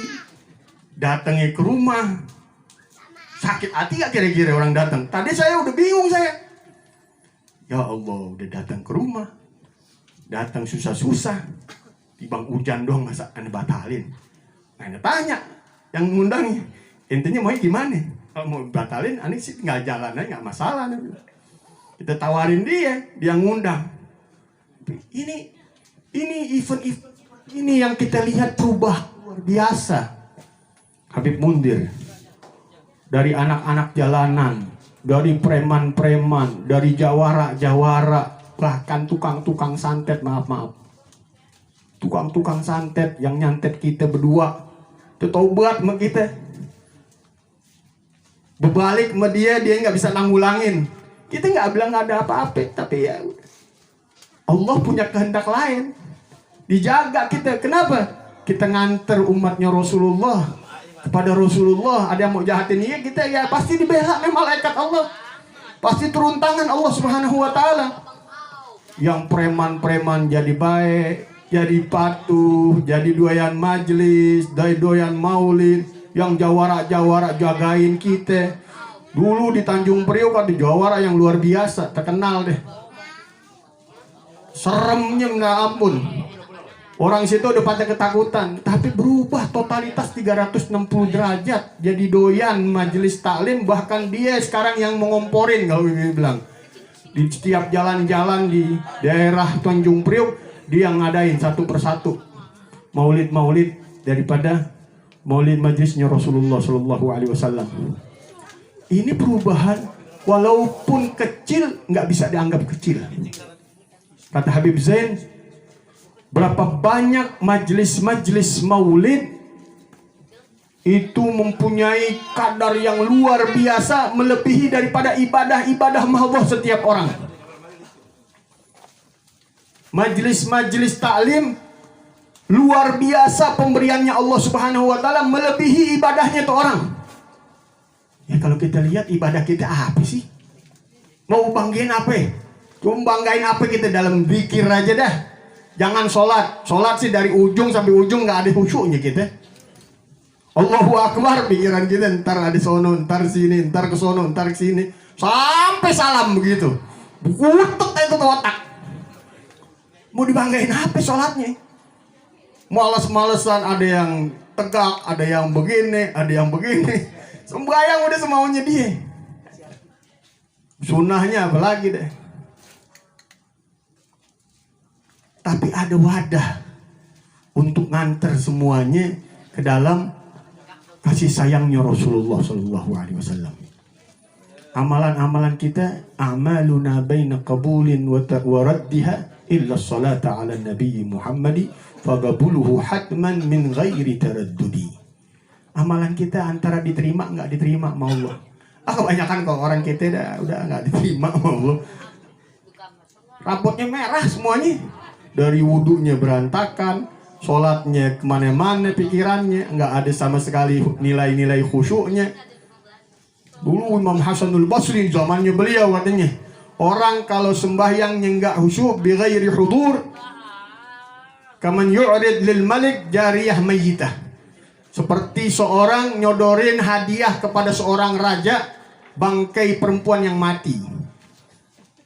Datangnya ke rumah. Sakit hati gak kira-kira orang datang? Tadi saya udah bingung saya. Ya Allah, udah datang ke rumah. Datang susah-susah. Tibang hujan doang masa anda batalin. Nah, anda tanya yang ngundangnya, intinya mau gimana? Kalau mau batalin, anda sih tinggal jalan aja, gak masalah. Kita tawarin dia ngundang. Ini event ini yang kita lihat berubah luar biasa. Habib Mundir, dari anak-anak jalanan, dari preman-preman, dari jawara-jawara, bahkan tukang-tukang santet, maaf. Tukang-tukang santet yang nyantet kita berdua, taubat sama kita. Berbalik sama dia nggak bisa nanggulangin. Kita nggak bilang nggak ada apa-apa, tapi ya Allah punya kehendak lain. Dijaga kita. Kenapa? Kita nganter umatnya Rasulullah kepada Rasulullah. Ada yang mau jahatin dia, kita ya pasti dibela oleh malaikat Allah. Pasti turun tangan Allah Subhanahu wa taala. Yang preman-preman jadi baik, jadi patuh, jadi doyan majelis, doyan maulid, yang jawara-jawara jagain kita. Dulu di Tanjung Priok ada jawara yang luar biasa, terkenal deh. Seremnya minta ampun. Orang situ udah pada ketakutan, tapi berubah totalitas 360 derajat. Jadi doyan majelis taklim, bahkan dia sekarang yang mengomporin kalau bilang. Di setiap jalan-jalan di daerah Tanjung Priok, dia ngadain satu persatu maulid-maulid daripada maulid majelisnya Rasulullah Shallallahu Alaihi Wasallam. Ini perubahan, walaupun kecil, nggak bisa dianggap kecil. Kata Habib Zain, berapa banyak majelis-majelis maulid itu mempunyai kadar yang luar biasa, melebihi daripada ibadah-ibadah mahdoh setiap orang. Majelis-majelis taklim luar biasa pemberiannya Allah Subhanahu wa taala, melebihi ibadahnya tuh orang. Ya kalau kita lihat ibadah kita apa sih? Mau banggain apa? Cuma banggain apa kita dalam zikir aja dah. Jangan sholat sih dari ujung sampai ujung nggak ada khusyuknya kita. Allahu Akbar pikiran kita, ntar ada sono, ntar sini, ntar ke sono, ntar ke sini, sampai salam begitu. Bukutek itu otak. Mau dibanggain apa sholatnya? Males-malesan, ada yang tegak, ada yang begini, ada yang begini. Sembahyang udah semaunya dia. Sunnahnya apalagi deh. Tapi ada wadah untuk nganter semuanya ke dalam kasih sayangnya Rasulullah Sallallahu Alaihi Wasallam. Amalan-amalan kita, amaluna baina qabulin wa raddiha illa salata ala nabi Muhammadi faqabuluhu hatman min ghairi taraddudi. Amalan kita antara diterima nggak diterima sama Allah. Kebanyakan kalau orang kita udah nggak diterima sama Allah. Rambutnya merah semuanya. Dari wudhunya berantakan, sholatnya kemana-mana pikirannya, nggak ada sama sekali nilai-nilai khusyuknya. Dulu Imam Hasanul Basri zamannya beliau katanya, orang kalau sembahyangnya nggak khusyuk bi ghairi hudur, kaman yu'rid lil malik jariyah mayyitah. Seperti seorang nyodorin hadiah kepada seorang raja bangkai perempuan yang mati.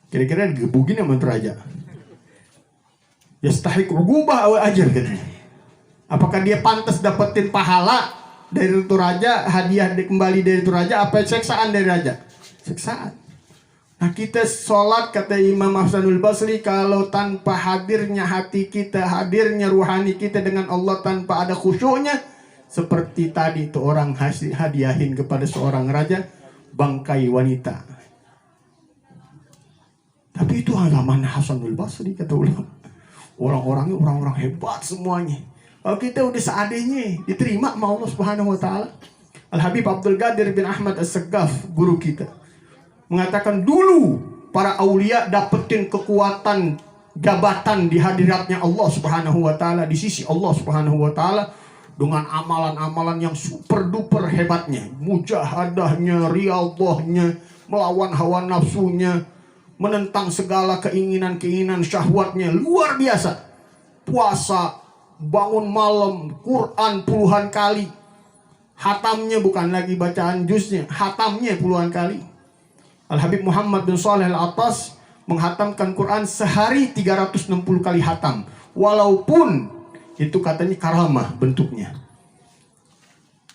Kira-kira digebugin sama raja. Yastahiq ugubah aw ajr katanya. Apakah dia pantas dapetin pahala dari itu raja, hadiah kembali dari itu raja, apa siksaan dari raja? Siksaan. Nah kita sholat kata Imam Hasanul Basri, kalau tanpa hadirnya hati kita, hadirnya ruhani kita dengan Allah tanpa ada khusyuknya, seperti tadi itu orang hadiahin kepada seorang raja bangkai wanita. Tapi itu zaman Hasanul Basri kata ulama. Orang-orangnya orang-orang hebat semuanya. Kalau kita udah seadanya diterima sama Allah Subhanahu wa taala. Al-Habib Abdul Qadir bin Ahmad As-Saggaf, guru kita, mengatakan dulu para aulia dapetin kekuatan jabatan di hadiratnya Allah Subhanahu wa taala, di sisi Allah Subhanahu wa taala dengan amalan-amalan yang super duper hebatnya, mujahadahnya, riyadhahnya, melawan hawa nafsunya, menentang segala keinginan-keinginan syahwatnya, luar biasa. Puasa, bangun malam, Quran puluhan kali. Hatamnya bukan lagi bacaan juznya, hatamnya puluhan kali. Al-Habib Muhammad bin Shalih Al-Attas menghatamkan Quran sehari 360 kali hatam. Walaupun itu katanya karamah bentuknya.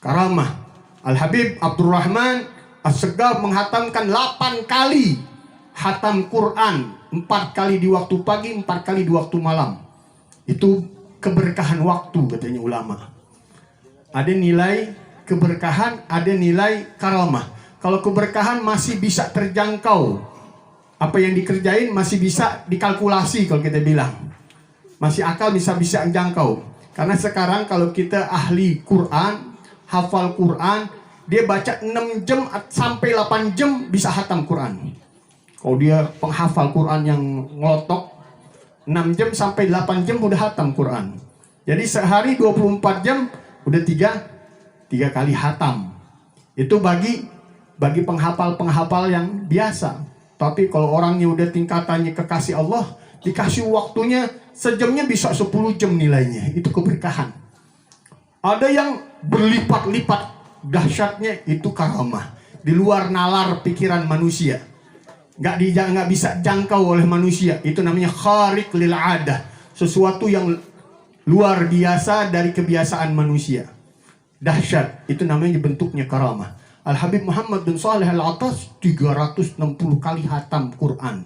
Karamah. Al-Habib Abdurrahman As-Saggaf menghatamkan 8 kali hatam Quran, 4 kali di waktu pagi, 4 kali di waktu malam. Itu keberkahan waktu katanya ulama. Ada nilai keberkahan, ada nilai karamah. Kalau keberkahan masih bisa terjangkau, apa yang dikerjain masih bisa dikalkulasi kalau kita bilang, masih akal bisa jangkau. Karena sekarang kalau kita ahli Quran, hafal Quran, dia baca 6 jam sampai 8 jam bisa hatam Quran. Kalau dia penghafal Quran yang ngelotok, 6 jam sampai 8 jam udah hatam Quran. Jadi sehari 24 jam udah 3 kali hatam. Itu bagi penghafal-penghafal yang biasa. Tapi kalau orangnya udah tingkatannya kekasih Allah, dikasih waktunya sejamnya bisa 10 jam nilainya. Itu keberkahan. Ada yang berlipat-lipat dahsyatnya, itu karamah. Di luar nalar pikiran manusia. Nggak bisa jangkau oleh manusia. Itu namanya khariq lil adah, sesuatu yang luar biasa dari kebiasaan manusia. Dahsyat, itu namanya bentuknya karamah. Al-Habib Muhammad bin Shalih Al-Attas 360 kali hatam Quran.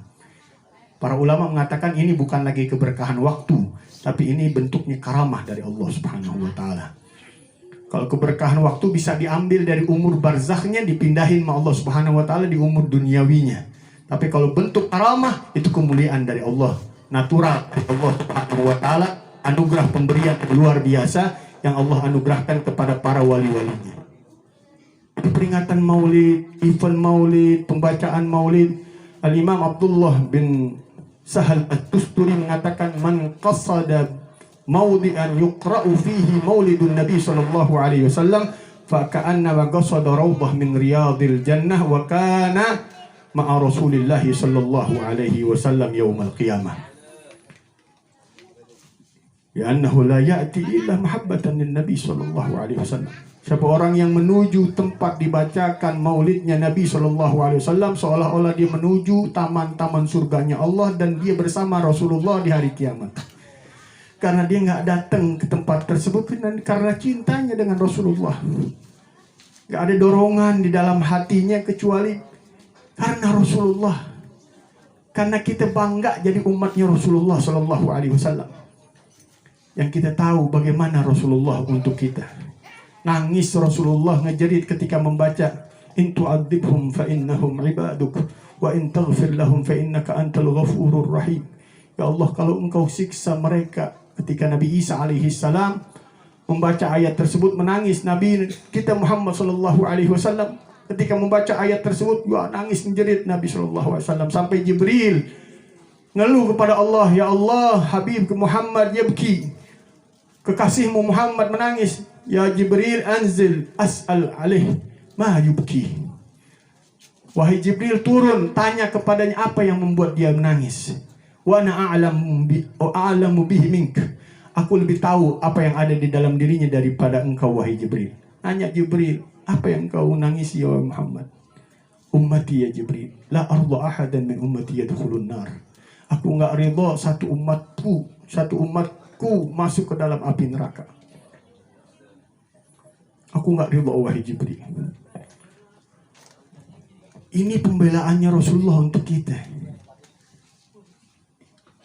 Para ulama mengatakan ini bukan lagi keberkahan waktu, tapi ini bentuknya karamah dari Allah Subhanahu wa taala. Kalau keberkahan waktu bisa diambil dari umur barzakhnya, dipindahin sama Allah Subhanahu wa taala di umur duniawinya. Tapi kalau bentuk karamah, itu kemuliaan dari Allah, natural dari Allah Subhanahu wa taala, anugerah pemberian luar biasa yang Allah anugerahkan kepada para wali-walinya. Di peringatan Maulid, event Maulid, pembacaan Maulid, Al-Imam Abdullah bin Sahal At-Tusturi mengatakan, man qasada mawdi'an yuqra'u fihi maulidun Nabi sallallahu alaihi wasallam fa ka'anna wa qasada rawdah min riyadil jannah wa kana ma'a Rasulillah sallallahu alaihi wasallam yaumal qiyamah. Li'annahu la ya'ti illa mahabbatan lin Nabi sallallahu alaihi wasallam. Siapa orang yang menuju tempat dibacakan maulidnya Nabi sallallahu alaihi wasallam, seolah-olah dia menuju taman-taman surganya Allah dan dia bersama Rasulullah di hari kiamat. Karena dia nggak datang ke tempat tersebut karena cintanya dengan Rasulullah. Nggak ada dorongan di dalam hatinya kecuali karena Rasulullah. Karena kita bangga jadi umatnya Rasulullah sallallahu alaihi wasallam. Yang kita tahu bagaimana Rasulullah untuk kita. Nangis Rasulullah ngejerit ketika membaca in tu'adzibhum fa innahum ibaduk wa in taghfir lahum fa innaka antal ghafurur rahim. Ya Allah, kalau Engkau siksa mereka. Ketika Nabi Isa alaihi salam membaca ayat tersebut menangis. Nabi kita Muhammad sallallahu alaihi wasallam ketika membaca ayat tersebut nangis menjerit Nabi sallallahu alaihi wasallam, sampai Jibril ngeluh kepada Allah, ya Allah, Habib Muhammad yabki, kekasihmu Muhammad menangis. Ya Jibril anzil as'al alaih ma yubki. Wahai Jibril, turun tanya kepadanya apa yang membuat dia menangis. Wa ana a'lamu bihi mink. Aku lebih tahu apa yang ada di dalam dirinya daripada engkau, wahai Jibril. Nanya Jibril, apa yang kau nangisi ya Muhammad? Ummati ya Jibril, la arda ahadan min ummati yadkhulun nar. Aku enggak ridha satu umatku masuk ke dalam api neraka. Aku enggak ridha, wahai Jibril. Ini pembelaannya Rasulullah untuk kita.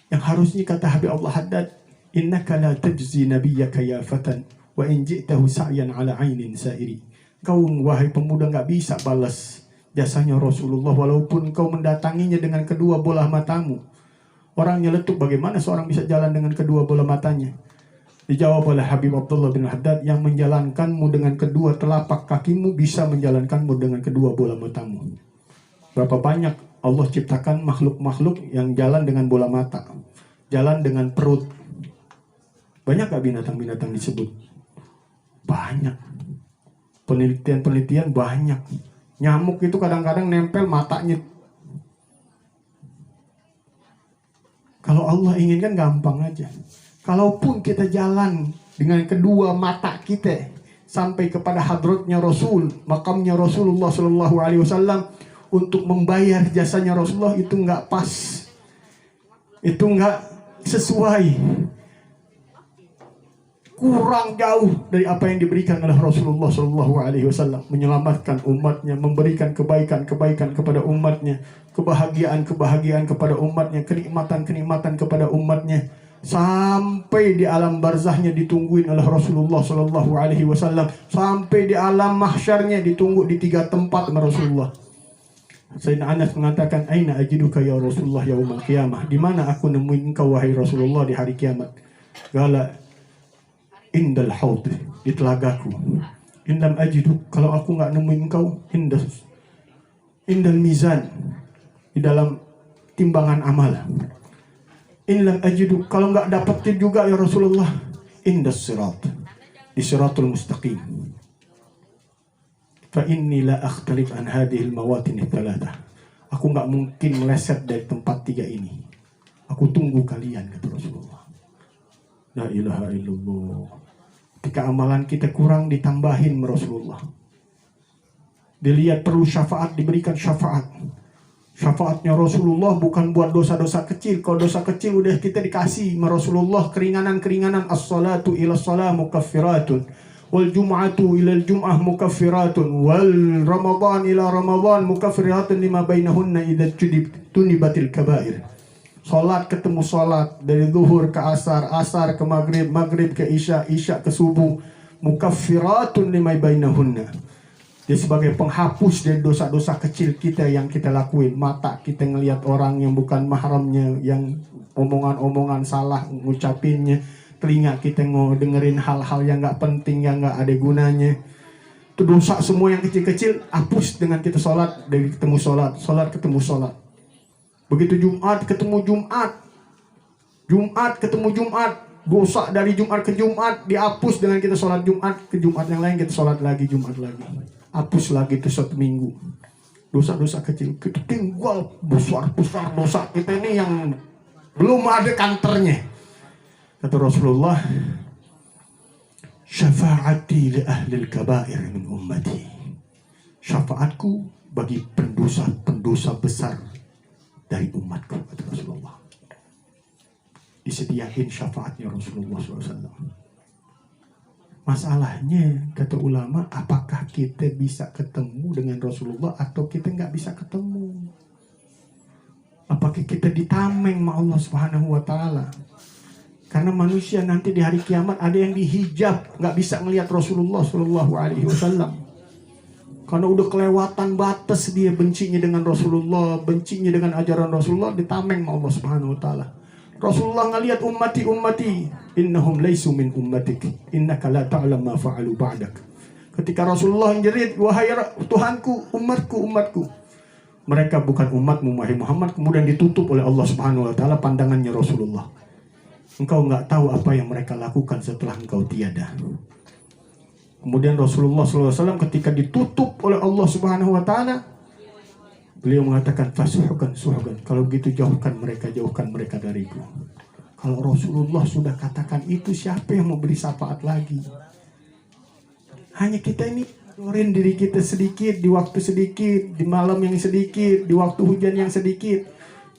Yang harusnya kata Habib Allah Haddad, innaka la tajzi nabiyyaka ya fatan wa in ji'tahu sa'yan ala ainin sa'iri. Kau wahai pemuda enggak bisa balas jasanya Rasulullah walaupun kau mendatanginya dengan kedua bola matamu. Orangnya letup, bagaimana seorang bisa jalan dengan kedua bola matanya? Dijawab oleh Habib Abdullah bin Haddad, yang menjalankanmu dengan kedua telapak kakimu bisa menjalankanmu dengan kedua bola matamu. Berapa banyak Allah ciptakan makhluk-makhluk yang jalan dengan bola mata, jalan dengan perut. Banyak gak binatang-binatang disebut? Banyak. Penelitian-penelitian banyak. Nyamuk itu kadang-kadang nempel matanya. Kalau Allah inginkan gampang aja. Kalaupun kita jalan dengan kedua mata kita sampai kepada hadratnya Rasul, makamnya Rasulullah Sallallahu Alaihi Wasallam, untuk membayar jasanya Rasulullah, itu nggak pas, itu nggak sesuai, kurang jauh dari apa yang diberikan oleh Rasulullah Sallallahu Alaihi Wasallam, menyelamatkan umatnya, memberikan kebaikan-kebaikan kepada umatnya, kebahagiaan-kebahagiaan kepada umatnya, kenikmatan-kenikmatan kepada umatnya, sampai di alam barzahnya ditungguin oleh Rasulullah Sallallahu Alaihi Wasallam, sampai di alam mahsyarnya ditunggu di 3 tempat oleh Rasulullah. Sayyidina Anas mengatakan, aina ajiduka ya Rasulullah yaumul qiyamah, di mana aku nemuin engkau wahai Rasulullah di hari kiamat? Qala indal haud, di telagaku. Indam ajiduk, kalau aku enggak nemuin engkau, indal mizan, di dalam timbangan amal. Indam ajiduk, kalau enggak dapetin juga ya Rasulullah, indas sirat, di siratul mustaqim. Fa inni la akhtalif an hadhil mawatin thalatha. Aku enggak mungkin meleset dari tempat 3 ini. Aku tunggu kalian, kata Rasulullah. La ilaha illallah. Ketika amalan kita kurang, ditambahin Rasulullah. Dilihat perlu syafaat, diberikan syafaat. Syafaatnya Rasulullah bukan buat dosa-dosa kecil. Kalau dosa kecil udah kita dikasih Rasulullah keringanan-keringanan. As-salatu ila salam mukaffiratun, wal jum'atu ila al-jum'ah mukaffiratun, wal ramadan ila ramadan mukaffiratun lima bainahunna idza tunibatil kabair. Salat ketemu salat, dari zuhur ke asar, asar ke maghrib, maghrib ke isya, isya ke subuh, mukaffiratun lima bainahunna. Dia sebagai penghapus dari dosa-dosa kecil kita yang kita lakuin. Mata kita ngelihat orang yang bukan mahramnya, yang omongan-omongan salah ngucapinnya. Telinga kita dengerin hal-hal yang gak penting, yang gak ada gunanya. Itu dosa semua yang kecil-kecil, hapus dengan kita sholat, dari ketemu sholat, sholat ketemu sholat. Begitu Jumat ketemu Jumat, Jumat ketemu Jumat, dosa dari Jumat ke Jumat dihapus dengan kita sholat Jumat, ke Jumat yang lain kita sholat lagi, Jumat lagi. Hapus lagi itu 1 minggu. Dosa-dosa kecil, kita tinggal besar-besar dosa kita ini yang belum ada kantornya. Kata Rasulullah, syafaati li ahli al-kabair min ummati. Syafaatku bagi pendosa-pendosa besar dari umatku, kata Rasulullah. Disediakan syafaatnya Rasulullah SAW. Masalahnya, kata ulama, apakah kita bisa ketemu dengan Rasulullah atau kita nggak bisa ketemu? Apakah kita ditameng sama Allah Subhanahu wa Ta'ala? Karena manusia nanti di hari kiamat ada yang dihijab, nggak bisa ngelihat Rasulullah Shallallahu Alaihi Wasallam. Karena udah kelewatan batas dia bencinya dengan Rasulullah, bencinya dengan ajaran Rasulullah, ditameng Allah Subhanahu Wa Taala. Rasulullah ngelihat ummati innahum laisu min ummatik innaka la ta'lam ma fa'alu ba'dak. Ketika Rasulullah menjerit, wahai Tuhanku, umatku, mereka bukan umatmu wahai Muhammad. Kemudian ditutup oleh Allah Subhanahu wa taala pandangannya Rasulullah. Engkau nggak tahu apa yang mereka lakukan setelah engkau tiada. Kemudian Rasulullah SAW ketika ditutup oleh Allah Subhanahu wa taala, beliau mengatakan fasuhkan. Kalau begitu jauhkan mereka dariku. Kalau Rasulullah sudah katakan itu, siapa yang mau beri syafaat lagi? Hanya kita ini adorin diri kita sedikit, di waktu sedikit, di malam yang sedikit, di waktu hujan yang sedikit.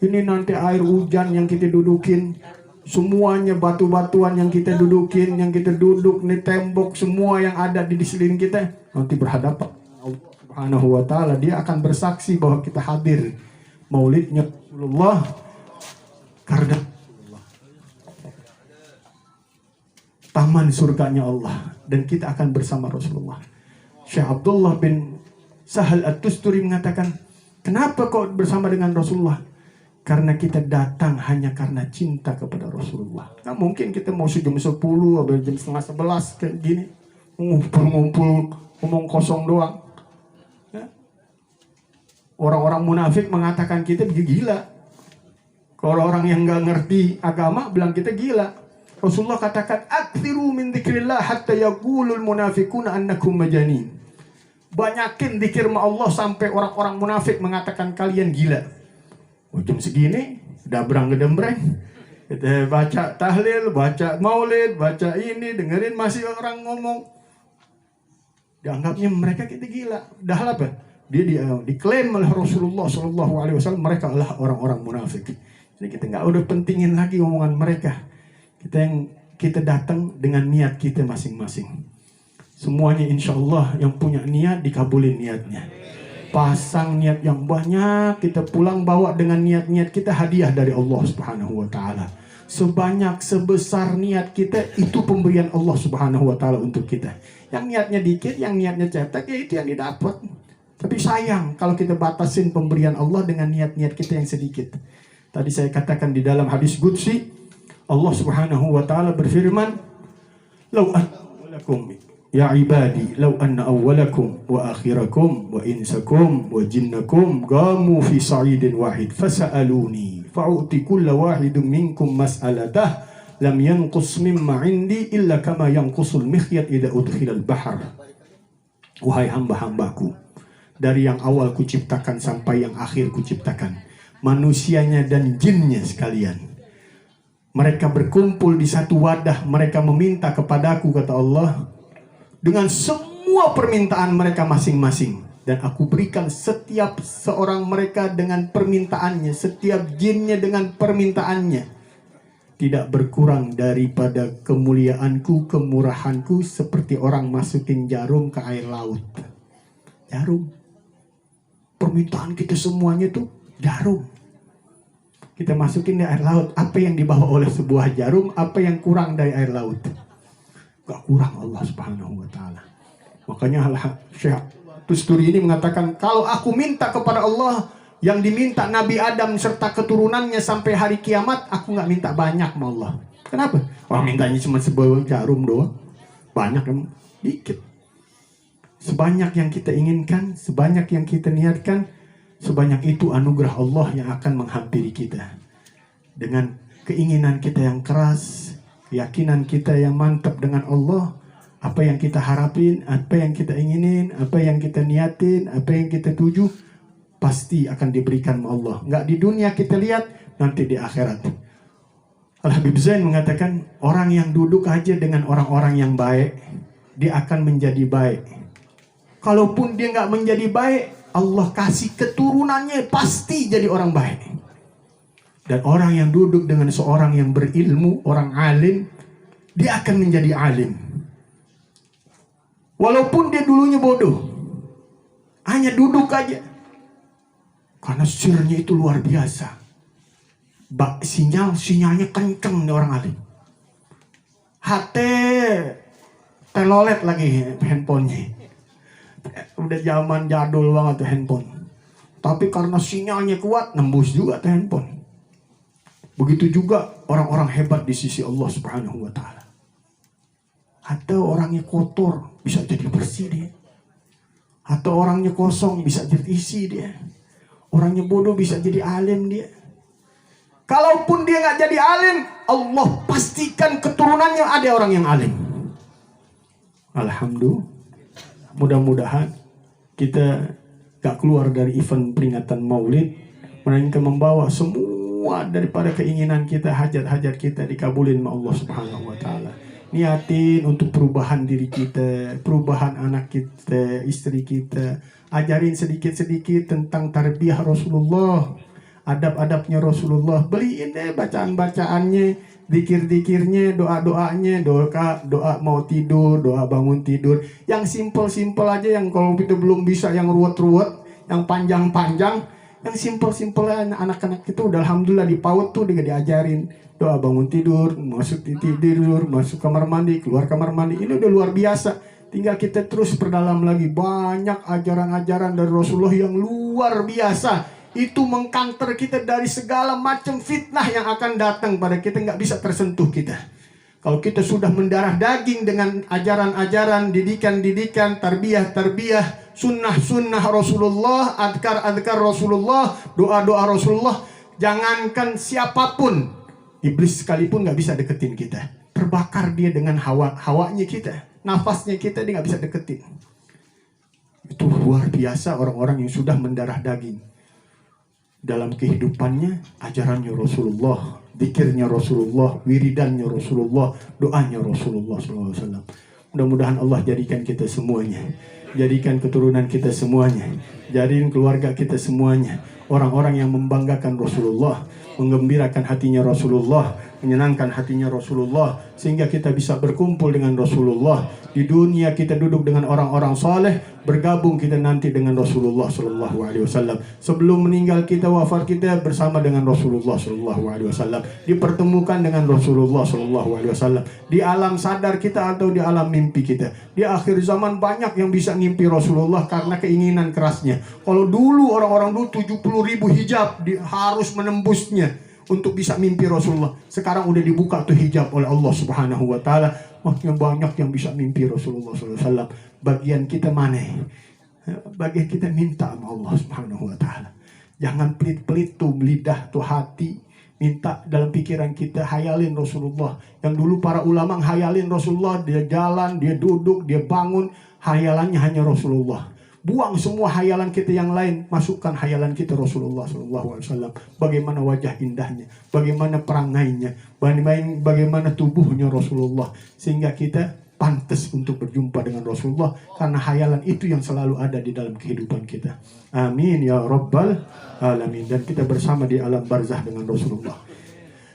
Ini nanti air hujan yang kita dudukin, semuanya batu-batuan yang kita dudukin, yang kita duduk, nih tembok, semua yang ada di sekeliling kita, nanti berhadapan Allah Subhanahu wa taala. Dia akan bersaksi bahwa kita hadir maulidnya Rasulullah karena taman surganya Allah, dan kita akan bersama Rasulullah. Syekh Abdullah bin Sahal At-Tusturi mengatakan, kenapa kok bersama dengan Rasulullah? Karena kita datang hanya karena cinta kepada Rasulullah. Nggak mungkin kita mau jam 10 atau jam setengah 11 kayak gini, ngumpul ngomong kosong doang. Ya? Orang-orang munafik mengatakan kita gila. Kalau orang yang nggak ngerti agama bilang kita gila. Rasulullah katakan, "Aktsiru min dzikrillah hatta yaqulul munafiquna annakum majanin." Banyakin zikir Allah sampai orang-orang munafik mengatakan kalian gila. Oh, jam segini dabrang gedembreng. Kita baca tahlil, baca maulid, baca ini, dengerin masih orang ngomong. Dianggapnya mereka kita gila. Dah apa? Dia diklaim oleh Rasulullah SAW mereka adalah orang-orang munafik. Jadi kita nggak udah pentingin lagi omongan mereka. Kita datang dengan niat kita masing-masing. Semuanya insya Allah yang punya niat dikabulin niatnya. Pasang niat yang banyak, kita pulang bawa dengan niat-niat kita hadiah dari Allah Subhanahu wa taala. Sebanyak sebesar niat kita itu pemberian Allah Subhanahu wa taala untuk kita. Yang niatnya dikit, yang niatnya cetek, ya itu yang didapat. Tapi sayang kalau kita batasin pemberian Allah dengan niat-niat kita yang sedikit. Tadi saya katakan di dalam hadis qudsi, Allah Subhanahu wa taala berfirman, "Lau antum ya ibadi, lau anna awwalakum wa akhirakum wa insakum wa jinnakum qamu fi sa'idin wahid fasa'aluni fa'uti kulla wahidun minkum mas'alatah lam yanqus mimma 'indi illa kama yanqusul mikhyat idza udkhila al-bahr." Wahai hamba-hambaku, dari yang awal kuciptakan sampai yang akhir kuciptakan, manusianya dan jinnya sekalian, mereka berkumpul di satu wadah, mereka meminta kepadaku, kata Allah, dengan semua permintaan mereka masing-masing. Dan aku berikan setiap seorang mereka dengan permintaannya, setiap jinnya dengan permintaannya. Tidak berkurang daripada kemuliaanku, kemurahanku, seperti orang masukin jarum ke air laut. Jarum. Permintaan kita semuanya tuh jarum. Kita masukin di air laut, apa yang dibawa oleh sebuah jarum, apa yang kurang dari air laut? Gak kurang Allah Subhanahu wa taala. Makanya Syekh Tusturi ini mengatakan, kalau aku minta kepada Allah yang diminta Nabi Adam serta keturunannya sampai hari kiamat, aku gak minta banyak sama Allah. Kenapa? Orang mintanya cuma sebuah jarum doang. Banyak kan? Dikit. Sebanyak yang kita inginkan, sebanyak yang kita niatkan, sebanyak itu anugerah Allah yang akan menghampiri kita. Dengan keinginan kita yang keras, keyakinan kita yang mantap dengan Allah, apa yang kita harapin, apa yang kita inginin, apa yang kita niatin, apa yang kita tuju, pasti akan diberikan oleh Allah. Nggak di dunia kita lihat, nanti di akhirat. Al-Habib Zain mengatakan, orang yang duduk aja dengan orang-orang yang baik, dia akan menjadi baik. Kalaupun dia nggak menjadi baik, Allah kasih keturunannya pasti jadi orang baik. Dan orang yang duduk dengan seorang yang berilmu, orang alim, dia akan menjadi alim. Walaupun dia dulunya bodoh, hanya duduk aja. Karena sirnya itu luar biasa. Sinyalnya kenceng nih orang alim. Telolet lagi handphonenya. Udah zaman jadul banget tuh handphone. Tapi karena sinyalnya kuat, nembus juga tuh handphone. Begitu juga orang-orang hebat di sisi Allah Subhanahu wa taala. Atau orangnya kotor bisa jadi bersih dia. Atau orangnya kosong bisa jadi isi dia. Orangnya bodoh bisa jadi alim dia. Kalaupun dia nggak jadi alim, Allah pastikan keturunannya ada orang yang alim. Alhamdulillah. Mudah-mudahan kita gak keluar dari event peringatan Maulid, melainkan membawa semua daripada keinginan kita, hajat-hajat kita dikabulin sama Allah Subhanahu wa taala. Niatin untuk perubahan diri kita, perubahan anak kita, istri kita. Ajarin sedikit-sedikit tentang tarbiyah Rasulullah, adab-adabnya Rasulullah. Beliin deh bacaan-bacaannya, zikir-zikirnya, doa-doanya, doa mau tidur, doa bangun tidur. Yang simple-simple aja, yang kalau kita belum bisa yang ruwet-ruwet, yang panjang-panjang, yang simple-simple anak-anak itu udah alhamdulillah di PAUD tuh udah diajarin. Doa bangun tidur, masuk tidur, masuk kamar mandi, keluar kamar mandi. Ini udah luar biasa. Tinggal kita terus perdalam lagi. Banyak ajaran-ajaran dari Rasulullah yang luar biasa. Itu mengkanter kita dari segala macam fitnah yang akan datang pada kita, nggak bisa tersentuh kita. Kalau kita sudah mendarah daging dengan ajaran-ajaran, didikan-didikan, tarbiyah-tarbiyah, sunnah-sunnah Rasulullah, adkar-adkar Rasulullah, doa-doa Rasulullah, jangankan siapapun, iblis sekalipun nggak bisa deketin kita. Terbakar dia dengan hawanya kita, nafasnya kita dia nggak bisa deketin. Itu luar biasa orang-orang yang sudah mendarah daging. Dalam kehidupannya, ajarannya Rasulullah, zikirnya Rasulullah, wiridannya Rasulullah, doanya Rasulullah SAW. Mudah-mudahan Allah jadikan kita semuanya, jadikan keturunan kita semuanya, jadikan keluarga kita semuanya orang-orang yang membanggakan Rasulullah, menggembirakan hatinya Rasulullah, menyenangkan hatinya Rasulullah, sehingga kita bisa berkumpul dengan Rasulullah. Di dunia kita duduk dengan orang-orang saleh, bergabung kita nanti dengan Rasulullah Sallallahu Alaihi Wasallam. Sebelum meninggal kita, wafat kita bersama dengan Rasulullah Sallallahu Alaihi Wasallam, dipertemukan dengan Rasulullah Sallallahu Alaihi Wasallam di alam sadar kita atau di alam mimpi kita. Di akhir zaman banyak yang bisa ngimpi Rasulullah karena keinginan kerasnya. Kalau dulu orang-orang dulu 70.000 hijab harus menembusnya untuk bisa mimpi Rasulullah. Sekarang udah dibuka tuh hijab oleh Allah Subhanahu wa taala. Makin banyak yang bisa mimpi Rasulullah SAW. Bagian kita mana? Bagian kita minta sama Allah Subhanahu wa taala. Jangan pelit-pelit tuh lidah tuh hati. Minta dalam pikiran kita, hayalin Rasulullah. Yang dulu para ulama hayalin Rasulullah, dia jalan, dia duduk, dia bangun, hayalannya hanya Rasulullah. Buang semua hayalan kita yang lain, masukkan hayalan kita Rasulullah SAW. Bagaimana wajah indahnya, bagaimana perangainya, bagaimana tubuhnya Rasulullah, sehingga kita pantas untuk berjumpa dengan Rasulullah, karena hayalan itu yang selalu ada di dalam kehidupan kita. Amin ya Rabbal Alamin. Dan kita bersama di alam barzah dengan Rasulullah,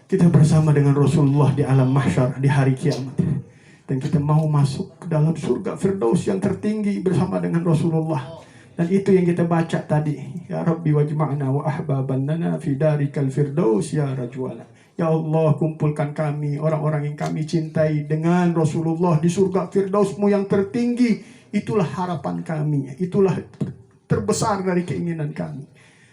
kita bersama dengan Rasulullah di alam mahsyar di hari kiamat. Dan kita mau masuk ke dalam surga Firdaus yang tertinggi bersama dengan Rasulullah. Dan itu yang kita baca tadi. Ya Rabbi wajma'na wa ahbaban lana fi darikal firdaus ya rajwala. Ya Allah, kumpulkan kami, orang-orang yang kami cintai, dengan Rasulullah di surga Firdausmu yang tertinggi. Itulah harapan kami. Itulah terbesar dari keinginan kami.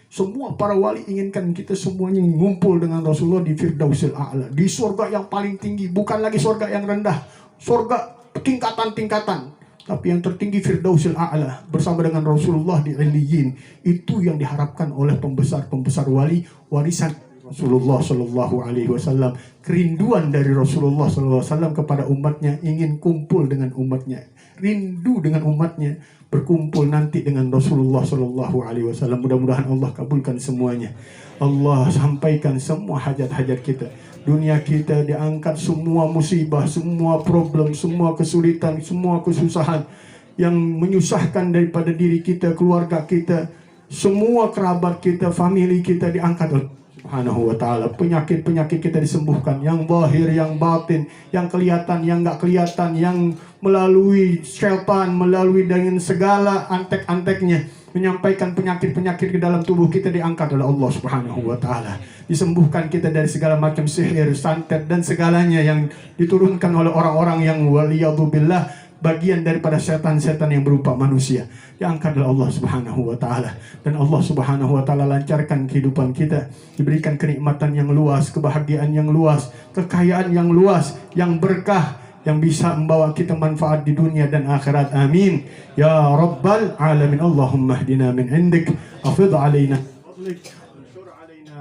Semua para wali inginkan kita semuanya ngumpul dengan Rasulullah di Firdausil A'la, di surga yang paling tinggi, bukan lagi surga yang rendah. Surga tingkatan-tingkatan, tapi yang tertinggi Firdausil A'la bersama dengan Rasulullah di Illiyin. Itu yang diharapkan oleh pembesar-pembesar wali, warisan Rasulullah Sallallahu Alaihi Wasallam. Kerinduan dari Rasulullah Sallallahu Alaihi Wasallam kepada umatnya, ingin kumpul dengan umatnya, rindu dengan umatnya, berkumpul nanti dengan Rasulullah Sallallahu Alaihi Wasallam. Mudah-mudahan Allah kabulkan semuanya. Allah sampaikan semua hajat-hajat kita. Dunia kita diangkat semua musibah, semua problem, semua kesulitan, semua kesusahan yang menyusahkan daripada diri kita, keluarga kita, semua kerabat kita, family kita diangkat oleh Subhanahu wa ta'ala. Penyakit-penyakit kita disembuhkan, yang zahir, yang batin, yang kelihatan, yang gak kelihatan, yang melalui syaitan, melalui dengan segala antek-anteknya, menyampaikan penyakit-penyakit ke dalam tubuh kita diangkat oleh Allah Subhanahu wa ta'ala. Disembuhkan kita dari segala macam sihir, santet, dan segalanya yang diturunkan oleh orang-orang yang waliyadzubillah bagian daripada setan-setan yang berupa manusia. Yang angkat adalah Allah Subhanahu wa taala, dan Allah Subhanahu wa taala lancarkan kehidupan kita, diberikan kenikmatan yang luas, kebahagiaan yang luas, kekayaan yang luas, yang berkah, yang bisa membawa kita manfaat di dunia dan akhirat. Amin ya rabbal alamin. Allahumma hdina min indik, afid alaina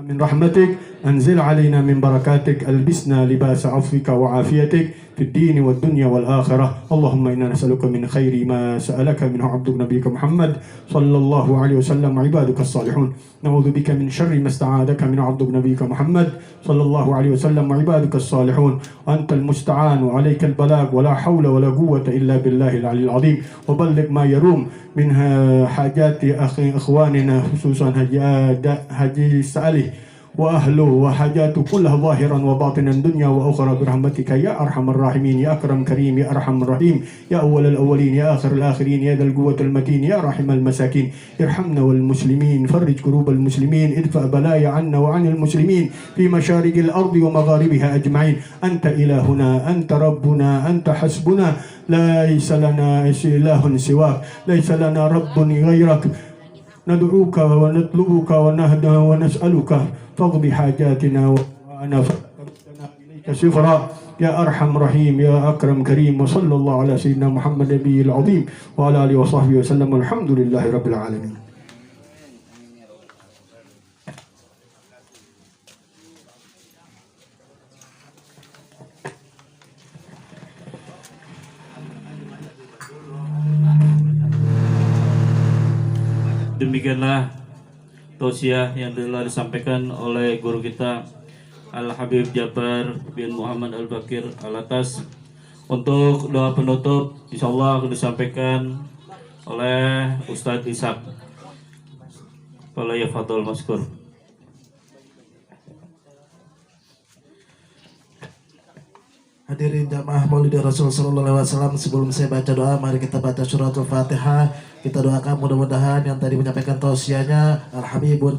من رحمتك، أنزل علينا من بركاتك، ألبسنا لباس عفوك وعافيتك في الدين والدنيا والآخرة. اللهم إنا نسألك من خير ما سألك منه عبدك نبيك محمد صلى الله عليه وسلم وعبادك الصالحون. نعوذ بك من شر ما استعاذك من عبدك نبيك محمد صلى الله عليه وسلم وعبادك الصالحون. أنت المستعان وعليك البلاغ، ولا حول ولا قوة إلا بالله العلي العظيم. وبلغ ما يروم منها حاجات إخواننا خصوصا حجي سالي وأهله وحاجاته كلها ظاهرا وباطنا دنيا وأخرى برحمتك يا أرحم الراحمين يا أكرم كريم يا أرحم الرحيم يا أول الأولين يا آخر الآخرين يا ذا القوة المتين يا راحم المساكين. ارحمنا والمسلمين، فرج كروب المسلمين، ادفع بلايا عنا وعن المسلمين في مشارق الأرض ومغاربها أجمعين. أنت إلهنا، أنت ربنا، أنت حسبنا، ليس لنا إله سواك، ليس لنا رب غيرك. ندعوك ونطلبك ونهدى ونسألك فاقض حاجاتنا وأنا فردنا إليك سفرا يا أرحم رحيم يا أكرم كريم. وصلى الله على سيدنا محمد النبي العظيم وعلى آله وصحبه وسلم والحمد لله رب العالمين. Demikianlah tausiah yang telah disampaikan oleh guru kita Al-Habib Jabar bin Muhammad Al-Bakir Al-Atas. Untuk doa penutup insyaallah akan disampaikan oleh Ustadz Ishak. Falyafadhol maskur. Hadirin jamaah Maulid Rasul sallallahu alaihi wasallam, sebelum saya baca doa, mari kita baca suratul Fatihah. Kita doakan mudah-mudahan yang tadi menyampaikan tausiahnya Al-Habibun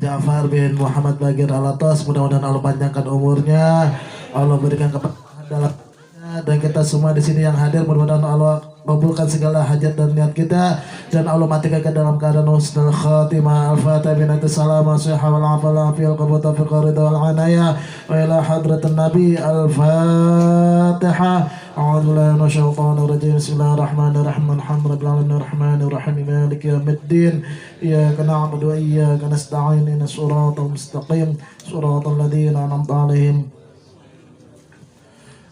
Ja'far bin Muhammad Bagir Al-Atas, mudah-mudahan Allah panjangkan umurnya, Allah berikan keberkahan dalamnya, dan kita semua di sini yang hadir mudah-mudahan Allah kabulkan segala hajat dan niat kita, dan Allah matikan ke dalam keadaan husnul khatimah. Al-Fatihah binati salam as-sihah wal afala fi al-qabut fi al-qarida wal anaya wa ila hadratin nabi. Al-Fatihah. A'udzu billahi minasyaitonir rajim. Bismillahirrahmanirrahim. Alhamdulillahirabbil alamin arrahmanir rahim maliki yaumiddin. Iyyaka na'budu wa iyyaka nasta'in. Ihdinas siratal mustaqim. Siratal ladzina an'amta 'alaihim.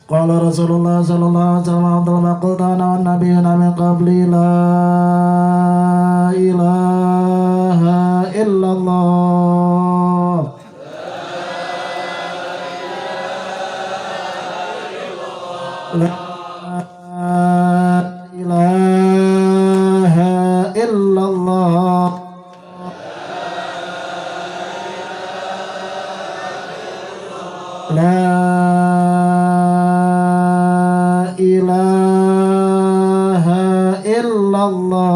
Qala Rasulullah sallallahu alaihi wasallam, "Qul qultana wan nabiyuna min qabli la ilaha illallah." La ilaha illallah. La ilaha illallah.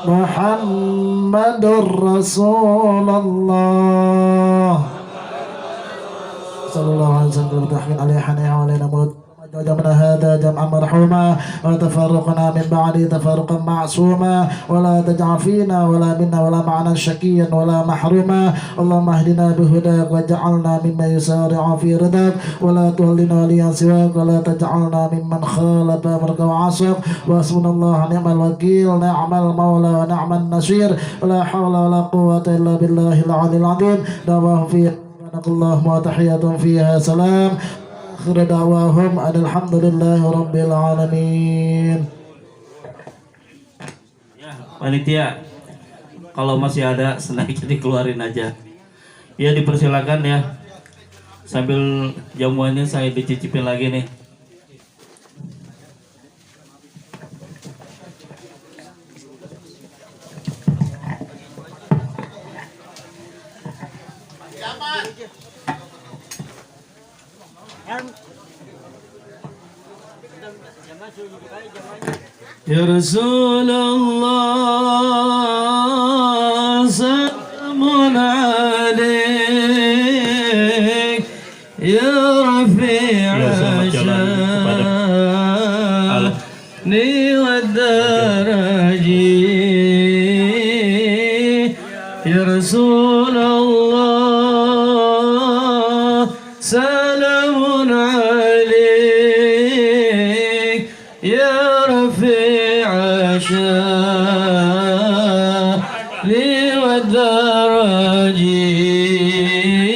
Muhammadur Rasulullah sallallahu alaihi wasallam. Tahmin alaihana wa alaina maut. جمعنا هذا جمعا مرحوما وتفرقنا من بعده تفرقا معصوما ولا تجعل فينا ولا منا ولا معنا شقيا ولا محروما. اللهم اهدنا بهداك واجعلنا ممن يسارع في رضاك ولا تولنا وليا سواك ولا تجعلنا ممن خالف امرك وعصاك. وحسبنا الله ونعم الوكيل، نعم المولى ونعم النصير، ولا حول ولا قوة إلا بالله العلي العظيم. دعواهم فيها سبحانك اللهم وتحياتهم فيها سلام. Akhir da'wahum alhamdulillahi rabbil alamin. Ya, panitia, kalau masih ada snack dikeluarin aja. Ya, dipersilakan ya. Sambil jamuannya saya dicicipin lagi nih. Ya Rasulullah salamun alaik. يا رسول الله سلام عليك يا رفيع الشان والدرجين